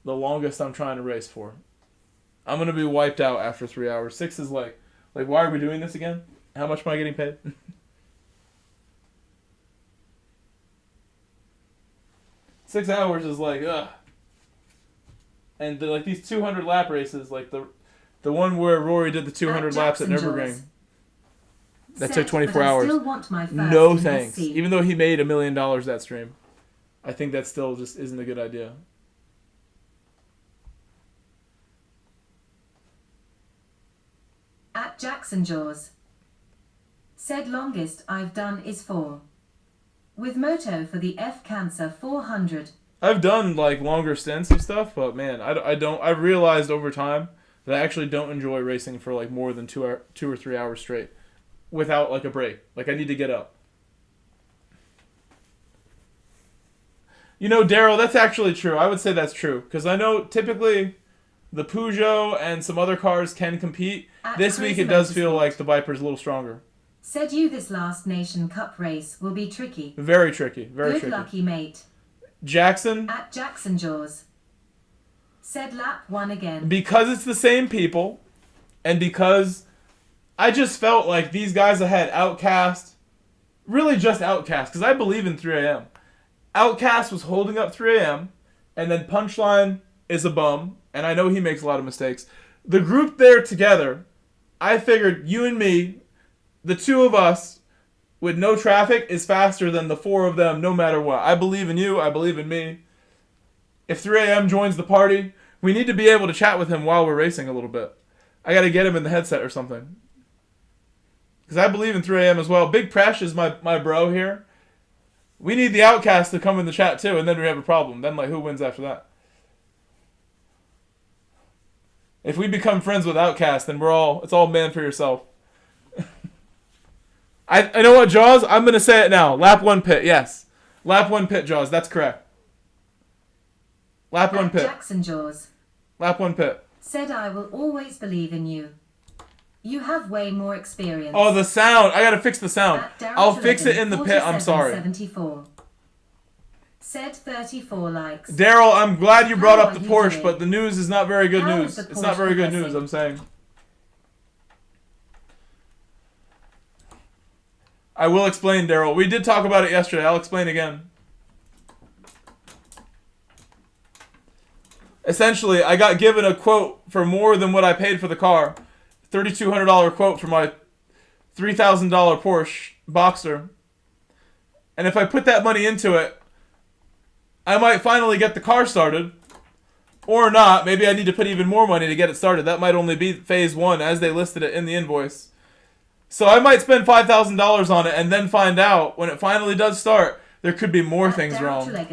the longest I'm trying to race for. I'm going to be wiped out after 3 hours. 6 is like why are we doing this again? How much am I getting paid? 6 hours is like, ugh. And like these 200 lap races, like the one where Rory did the 200 laps at Nürburgring. That took 24 hours. No thanks. Even though he made $1 million that stream, I think that still just isn't a good idea. At Jackson Jaws. Said longest I've done is 4. With moto for the F Cancer 400. I've done like longer stints of stuff, but man, I've realized over time that I actually don't enjoy racing for like more than 2 or 3 hours straight without like a break. Like I need to get up. You know, Daryl, that's actually true. I would say that's true. Because I know typically the Peugeot and some other cars can compete. This week it does feel like the Viper's a little stronger. Said you this last Nation Cup race will be tricky. Very tricky. Very tricky. Good lucky, mate. Jackson. At Jackson Jaws. Said lap 1 again. Because it's the same people, and because I just felt like these guys ahead, Outcast, really just Outcast, because I believe in 3AM. Outcast was holding up 3AM, and then Punchline is a bum, and I know he makes a lot of mistakes. The group there together, I figured you and me, the two of us, with no traffic, is faster than the four of them no matter what. I believe in you, I believe in me. If 3AM joins the party, we need to be able to chat with him while we're racing a little bit. I got to get him in the headset or something. Because I believe in 3AM as well. Big Presh is my bro here. We need the Outcast to come in the chat too, and then we have a problem. Then, like, who wins after that? If we become friends with Outcast, then it's all man for yourself. I know what, Jaws? I'm going to say it now. Lap 1 pit, yes. Lap 1 pit, Jaws. That's correct. Lap 1 pit. Jackson Jaws. Lap 1 pit. Said I will always believe in you. You have way more experience. Oh, the sound. I got to fix the sound. I'll fix it in the pit. I'm sorry. 74. Said 34 likes. Daryl, I'm glad you brought up the Porsche, but the news is not very good news. It's not very good news, I'm saying. I will explain, Daryl. We did talk about it yesterday. I'll explain again. Essentially, I got given a quote for more than what I paid for the car. $3,200 quote for my $3,000 Porsche Boxster. And if I put that money into it, I might finally get the car started. Or not. Maybe I need to put even more money to get it started. That might only be phase 1 as they listed it in the invoice. So I might spend $5,000 on it and then find out when it finally does start, there could be more things wrong. That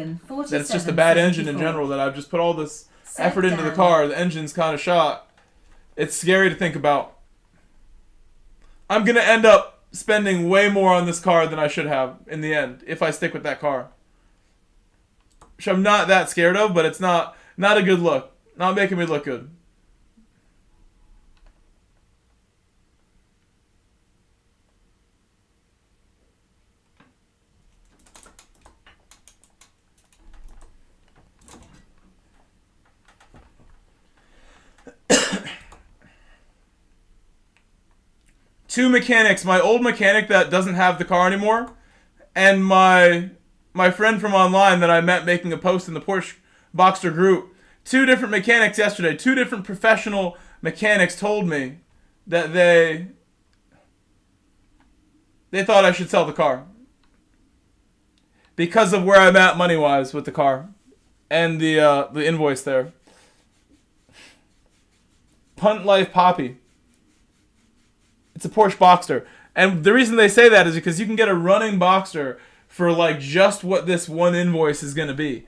it's just a bad engine in general, that I've just put all this effort into the car. The engine's kind of shot. It's scary to think about. I'm going to end up spending way more on this car than I should have in the end if I stick with that car. Which I'm not that scared of, but it's not a good look. Not making me look good. Two mechanics, my old mechanic that doesn't have the car anymore, and my friend from online that I met making a post in the Porsche Boxster group. Two different mechanics yesterday, two different professional mechanics told me that they thought I should sell the car. Because of where I'm at money-wise with the car. And the invoice there. Punt Life Poppy. It's a Porsche Boxster. And the reason they say that is because you can get a running Boxster for like just what this one invoice is going to be.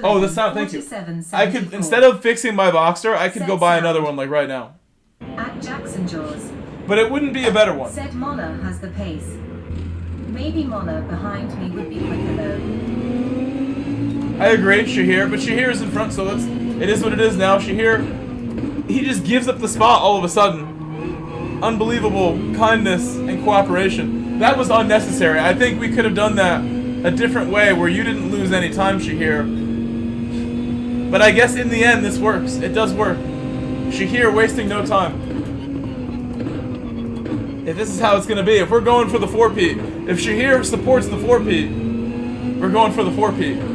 Oh, the sound, thank you. I could, instead of fixing my Boxster, I could go buy another one like right now. At Jackson Jaws. But it wouldn't be a better one. Said Moller has the pace. Maybe Moller behind me would be quicker though. I agree, Shahir, but Shahir is in front, so it is what it is now. Shahir, he just gives up the spot all of a sudden. Unbelievable kindness and cooperation. That was unnecessary. I think we could have done that a different way where you didn't lose any time, Shahir. But I guess in the end, this works. It does work. Shahir wasting no time. If this is how it's going to be, if we're going for the 4P, if Shahir supports the 4P, we're going for the 4P.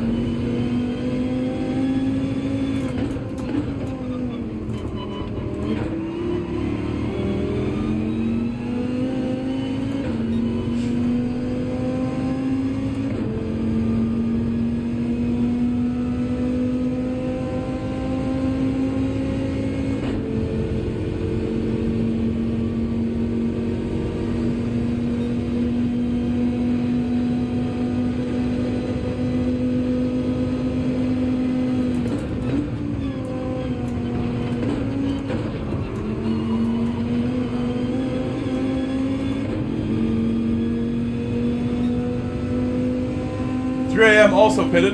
Also pitted.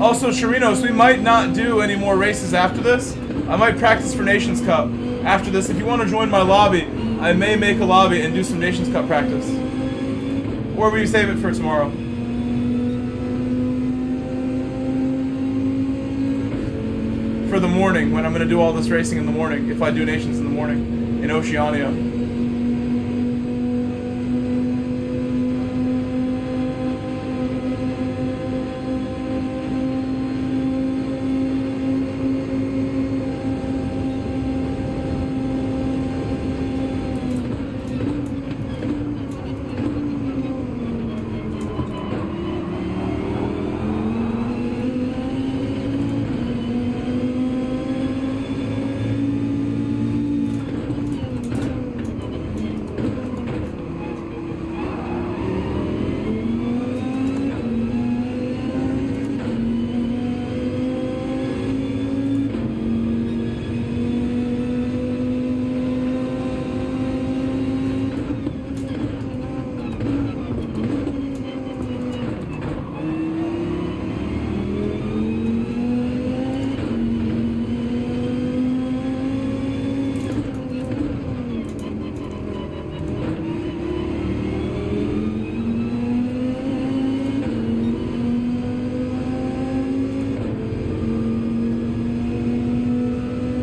Also, Chirinos, we might not do any more races after this. I might practice for Nations Cup after this. If you want to join my lobby, I may make a lobby and do some Nations Cup practice. Or we save it for tomorrow. For the morning, when I'm going to do all this racing in the morning, if I do Nations in the morning, in Oceania.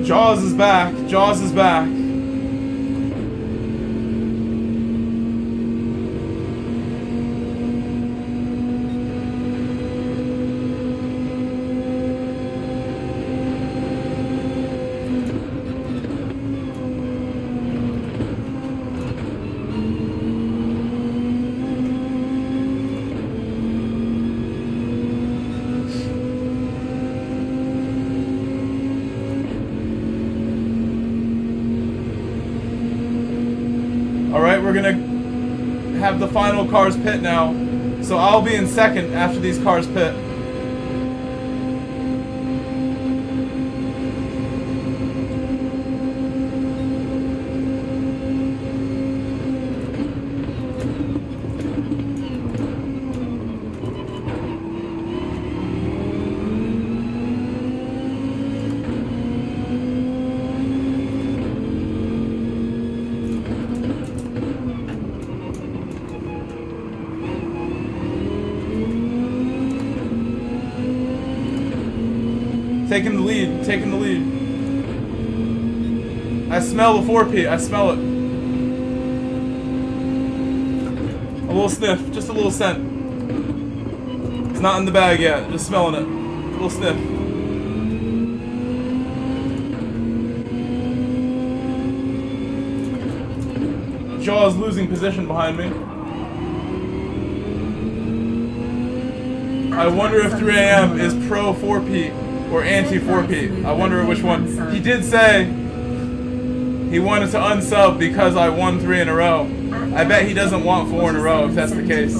Jaws is back. Jaws is back. We're gonna have the final cars pit now, so I'll be in second after these cars pit. Taking the lead, taking the lead. I smell the 4P, I smell it. A little sniff, just a little scent. It's not in the bag yet, just smelling it. A little sniff. Jaws losing position behind me. I wonder if 3 AM is pro 4P. Or anti-4P. I wonder which one. He did say he wanted to unsub because I won 3 in a row. I bet he doesn't want 4 in a row if that's the case.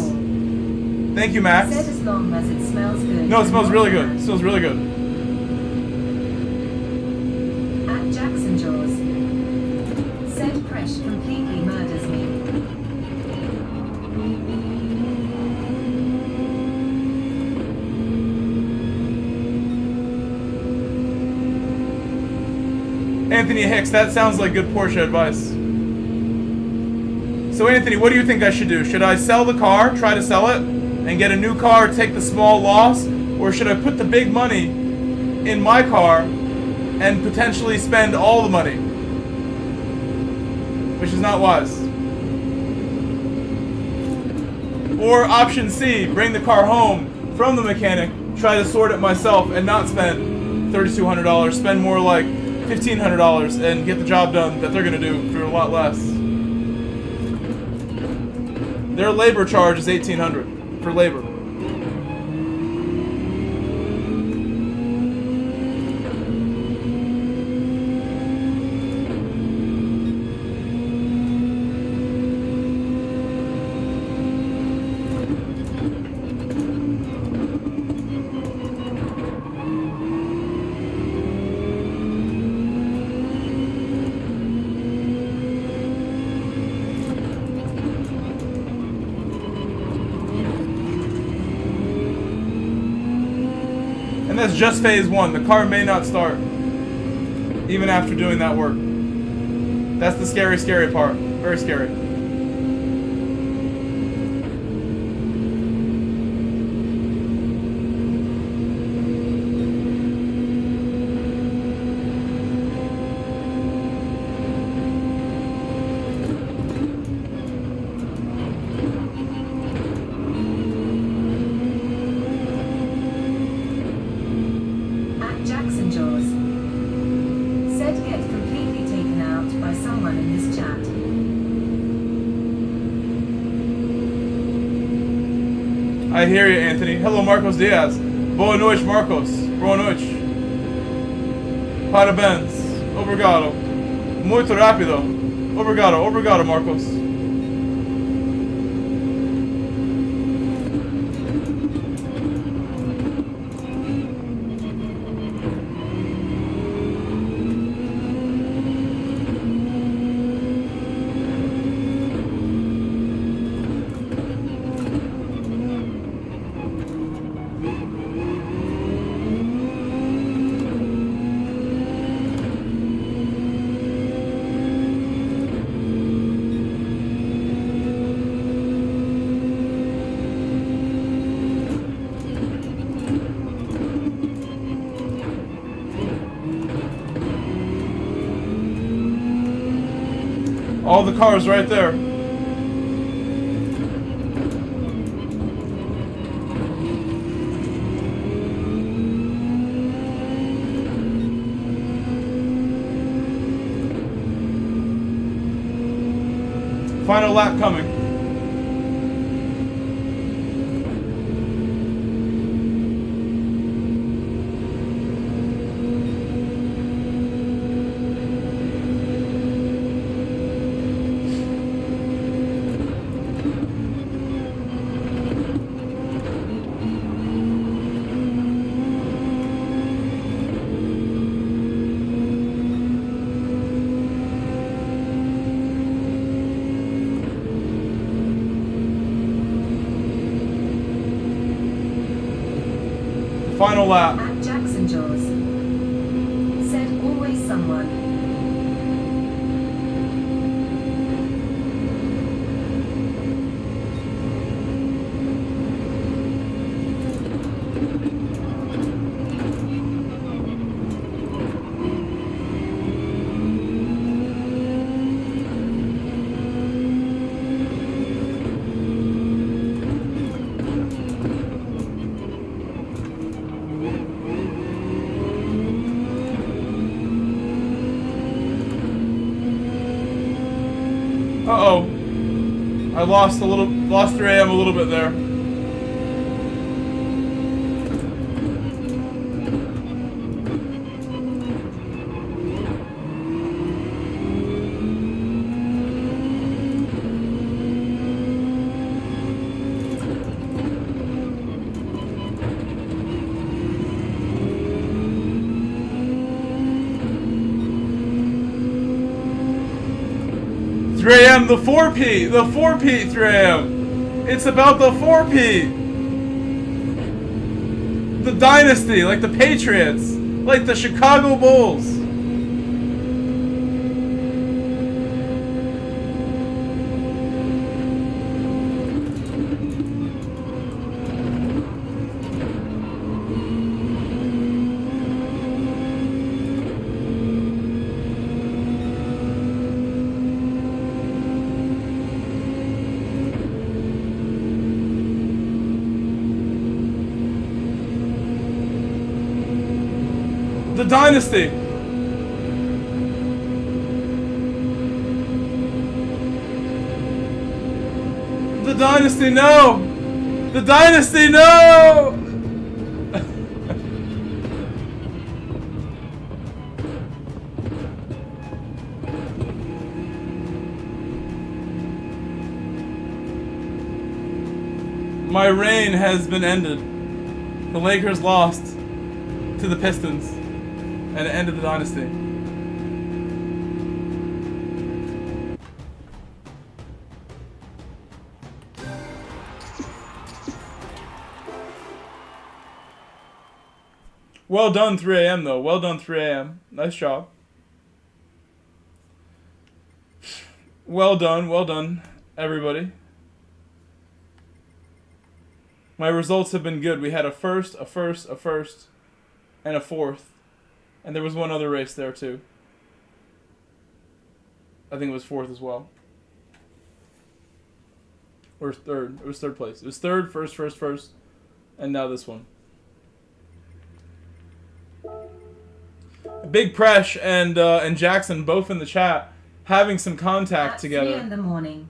Thank you, Max. Said as long as it smells good. No, it smells really good. It smells really good. At Jackson Jaws. Said Presh completely murders me. Anthony Hicks, that sounds like good Porsche advice. So Anthony, what do you think I should do? Should I sell the car, try to sell it, and get a new car, take the small loss? Or should I put the big money in my car and potentially spend all the money? Which is not wise. Or option C, bring the car home from the mechanic, try to sort it myself and not spend $3,200, spend more like $1,500 and get the job done that they're going to do for a lot less. Their labor charge is $1,800 for labor. And that's just phase 1. The car may not start even after doing that work. That's the scary, scary part. Very scary. I hear you, Anthony. Hello, Marcos Diaz. Boa noite, Marcos. Boa noite. Parabéns. Obrigado. Muito rápido. Obrigado. Obrigado, Marcos. All the cars right there. Final lap coming. Final lap. At Jackson Jaws. Said always someone. Uh-oh. I lost 3AM a little bit there. AM, the 4P, the 4P 3AM. It's about the 4P. The dynasty, like the Patriots, like the Chicago Bulls. The dynasty. The dynasty, no. The dynasty, no. My reign has been ended. The Lakers lost to the Pistons. And it ended the dynasty. Well done, 3 a.m. though. Well done, 3 a.m. Nice job. Well done, everybody. My results have been good. We had a first, and a fourth. And there was one other race there too. I think it was fourth as well. Or third. It was third place. It was third, first, and now this one. Big Presh and Jackson both in the chat having some contact together. 3 in the morning.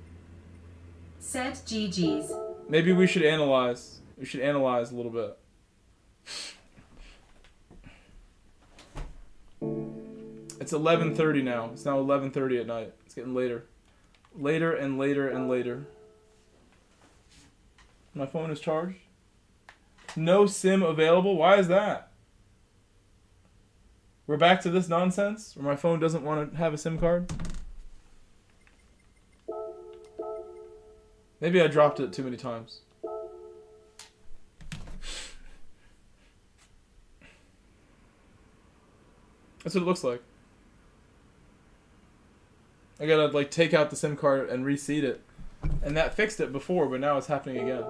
Said GG's. Maybe we should analyze. We should analyze a little bit. It's 11:30 now. It's now 11:30 at night. It's getting later. Later and later and later. My phone is charged. No SIM available? Why is that? We're back to this nonsense where my phone doesn't want to have a SIM card? Maybe I dropped it too many times. That's what it looks like. I gotta like take out the SIM card and reseat it. And that fixed it before, but now it's happening again.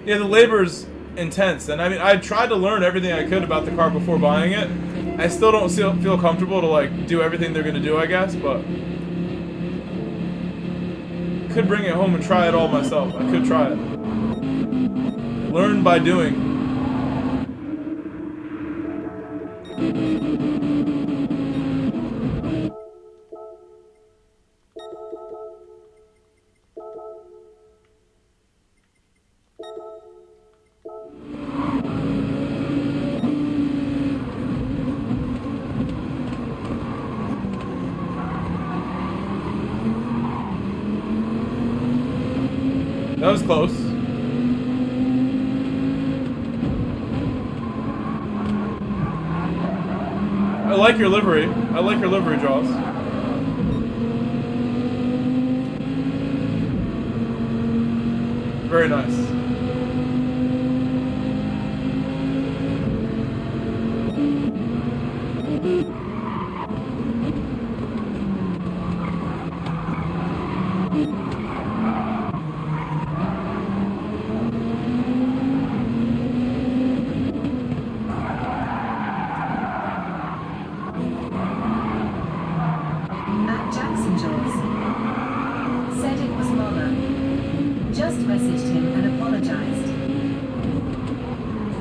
Yeah, the labor's intense. And I mean, I tried to learn everything I could about the car before buying it. I still don't feel comfortable to like do everything they're gonna do, I guess, but could bring it home and try it all myself. I could try it. Learn by doing. That was close. I like your livery. I like your livery, Jaws. Very nice.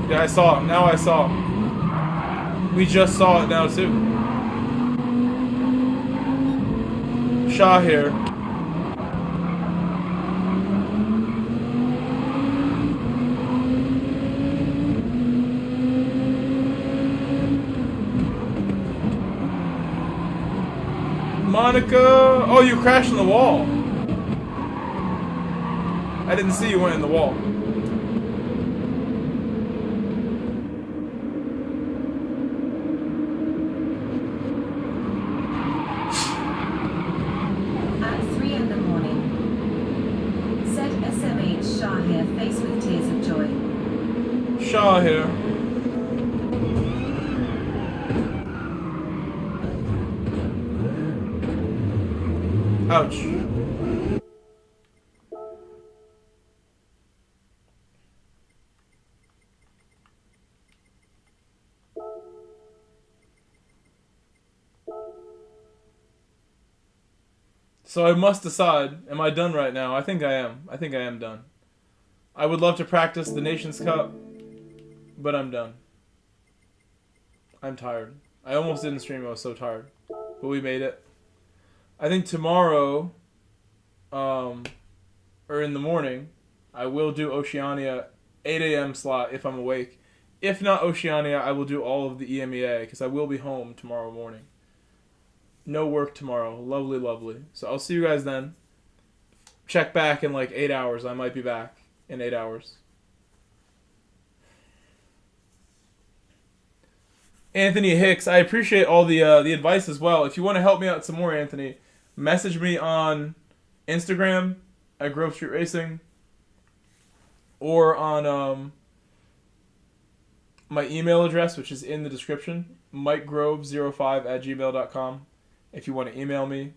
Yeah, I saw it. Now I saw it. We just saw it now, too. Shah here. Monica! Oh, you crashed in the wall. I didn't see you went in the wall. Shaw here. Ouch. So I must decide, am I done right now? I think I am. I think I am done. I would love to practice the Nations Cup, but I'm done. I'm tired. I almost didn't stream, I was so tired. But we made it. I think tomorrow, or in the morning, I will do Oceania 8 a.m. slot if I'm awake. If not Oceania, I will do all of the EMEA, because I will be home tomorrow morning. No work tomorrow. Lovely, lovely. So I'll see you guys then. Check back in like 8 hours. I might be back in 8 hours. Anthony Hicks, I appreciate all the advice as well. If you want to help me out some more, Anthony, message me on Instagram at Grove Street Racing. or on my email address, which is in the description, mikegrove05@gmail.com. If you want to email me.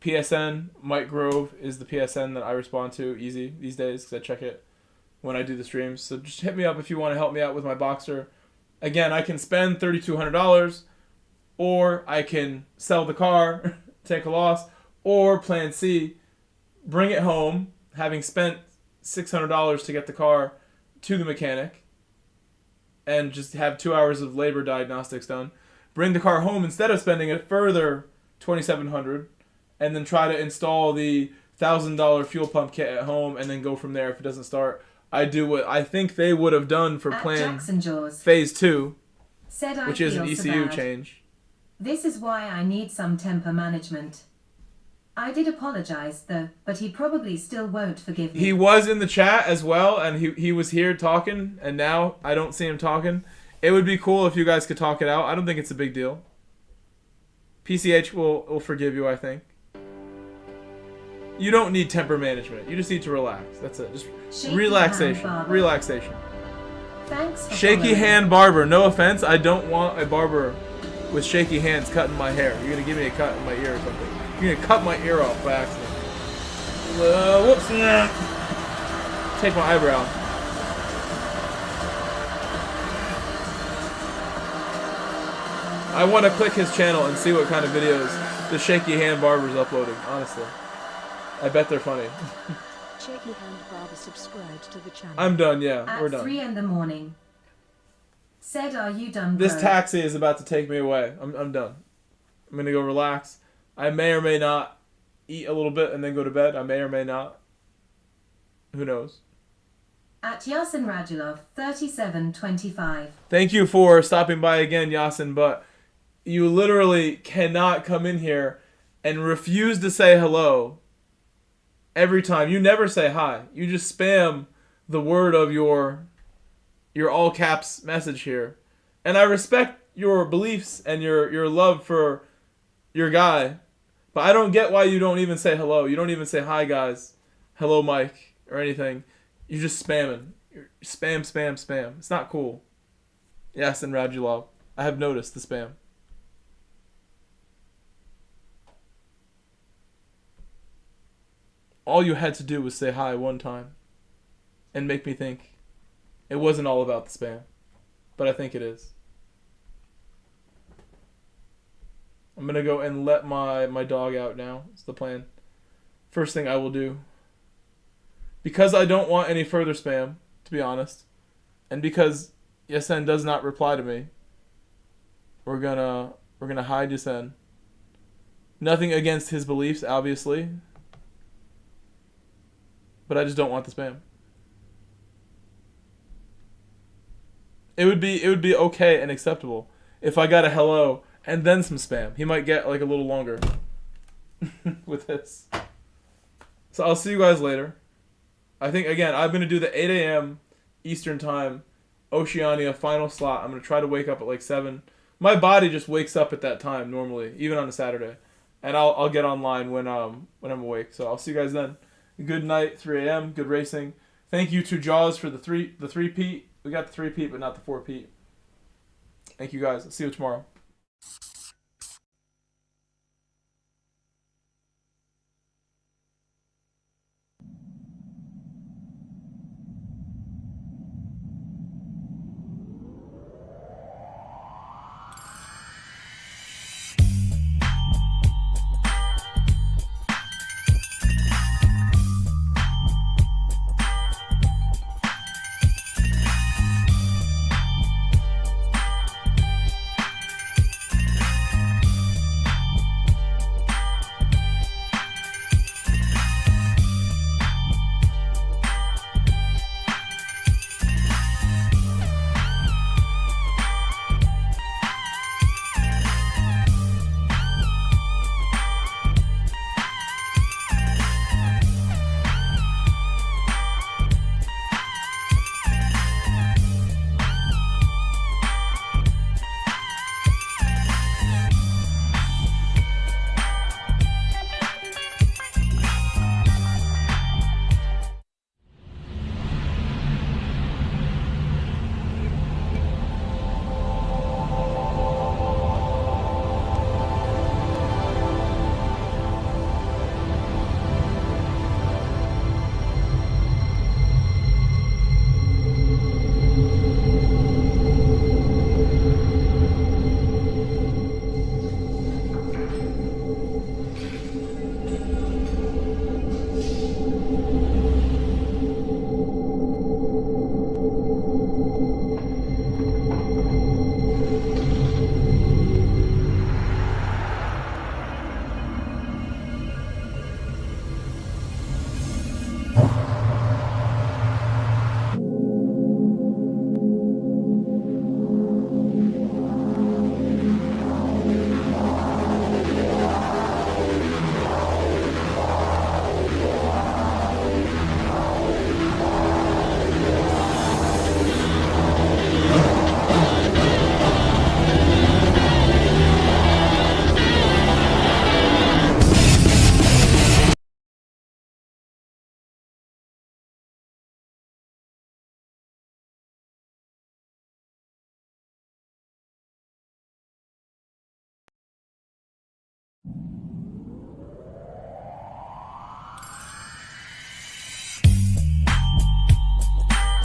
PSN, Mike Grove is the PSN that I respond to easy these days because I check it when I do the streams. So just hit me up if you want to help me out with my Boxster. Again, I can spend $3,200, or I can sell the car, take a loss, or plan C, bring it home, having spent $600 to get the car to the mechanic, and just have 2 hours of labor diagnostics done. Bring the car home instead of spending a further $2,700, and then try to install the $1,000 fuel pump kit at home, and then go from there if it doesn't start. I do what I think they would have done for plan phase 2, which is an ECU change. This is why I need some temper management. I did apologize, though, but he probably still won't forgive me. He was in the chat as well, and he was here talking, and now I don't see him talking. It would be cool if you guys could talk it out. I don't think it's a big deal. PCH will forgive you, I think. You don't need temper management. You just need to relax. That's it. Just relaxation. Relaxation. Thanks for shaky following. hand barber. No offense. I don't want a barber with shaky hands cutting my hair. You're going to give me a cut in my ear or something. You're going to cut my ear off by accident. Whoops. Take my eyebrow. I want to click his channel and see what kind of videos the shaky hand barber's uploading, honestly. I bet they're funny. Shaky hand barber subscribed to the channel. I'm done, yeah. We're At done. 3 a.m. Said, are you done, This bro? taxi is about to take me away. I'm done. I'm going to go relax. I may or may not eat a little bit and then go to bed. I may or may not. Who knows? At Yasin Radulov, 3725. Thank you for stopping by again, Yasin, but you literally cannot come in here and refuse to say hello every time. You never say hi. You just spam the word of your all caps message here. And I respect your beliefs and your love for your guy, but I don't get why you don't even say hello. You don't even say hi, guys. Hello, Mike, or anything. You're just spamming. You're spam, spam, spam. It's not cool. Yasin Radulov. I have noticed the spam. All you had to do was say hi one time and make me think it wasn't all about the spam. But I think it is. I'm going to go and let my dog out now. It's the plan. First thing I will do. Because I don't want any further spam, to be honest. And because Yasen does not reply to me, we're gonna hide Yasen. Nothing against his beliefs, obviously. But I just don't want the spam. It would be okay and acceptable if I got a hello and then some spam. He might get like a little longer with this. So I'll see you guys later. I think, again, I'm going to do the 8 a.m. Eastern Time Oceania final slot. I'm going to try to wake up at like 7. My body just wakes up at that time normally, even on a Saturday. And I'll get online when I'm awake. So I'll see you guys then. Good night, 3 a.m. Good racing. Thank you to Jaws for the three-peat. We got the 3-peat, but not the 4-peat. Thank you guys. I'll see you tomorrow.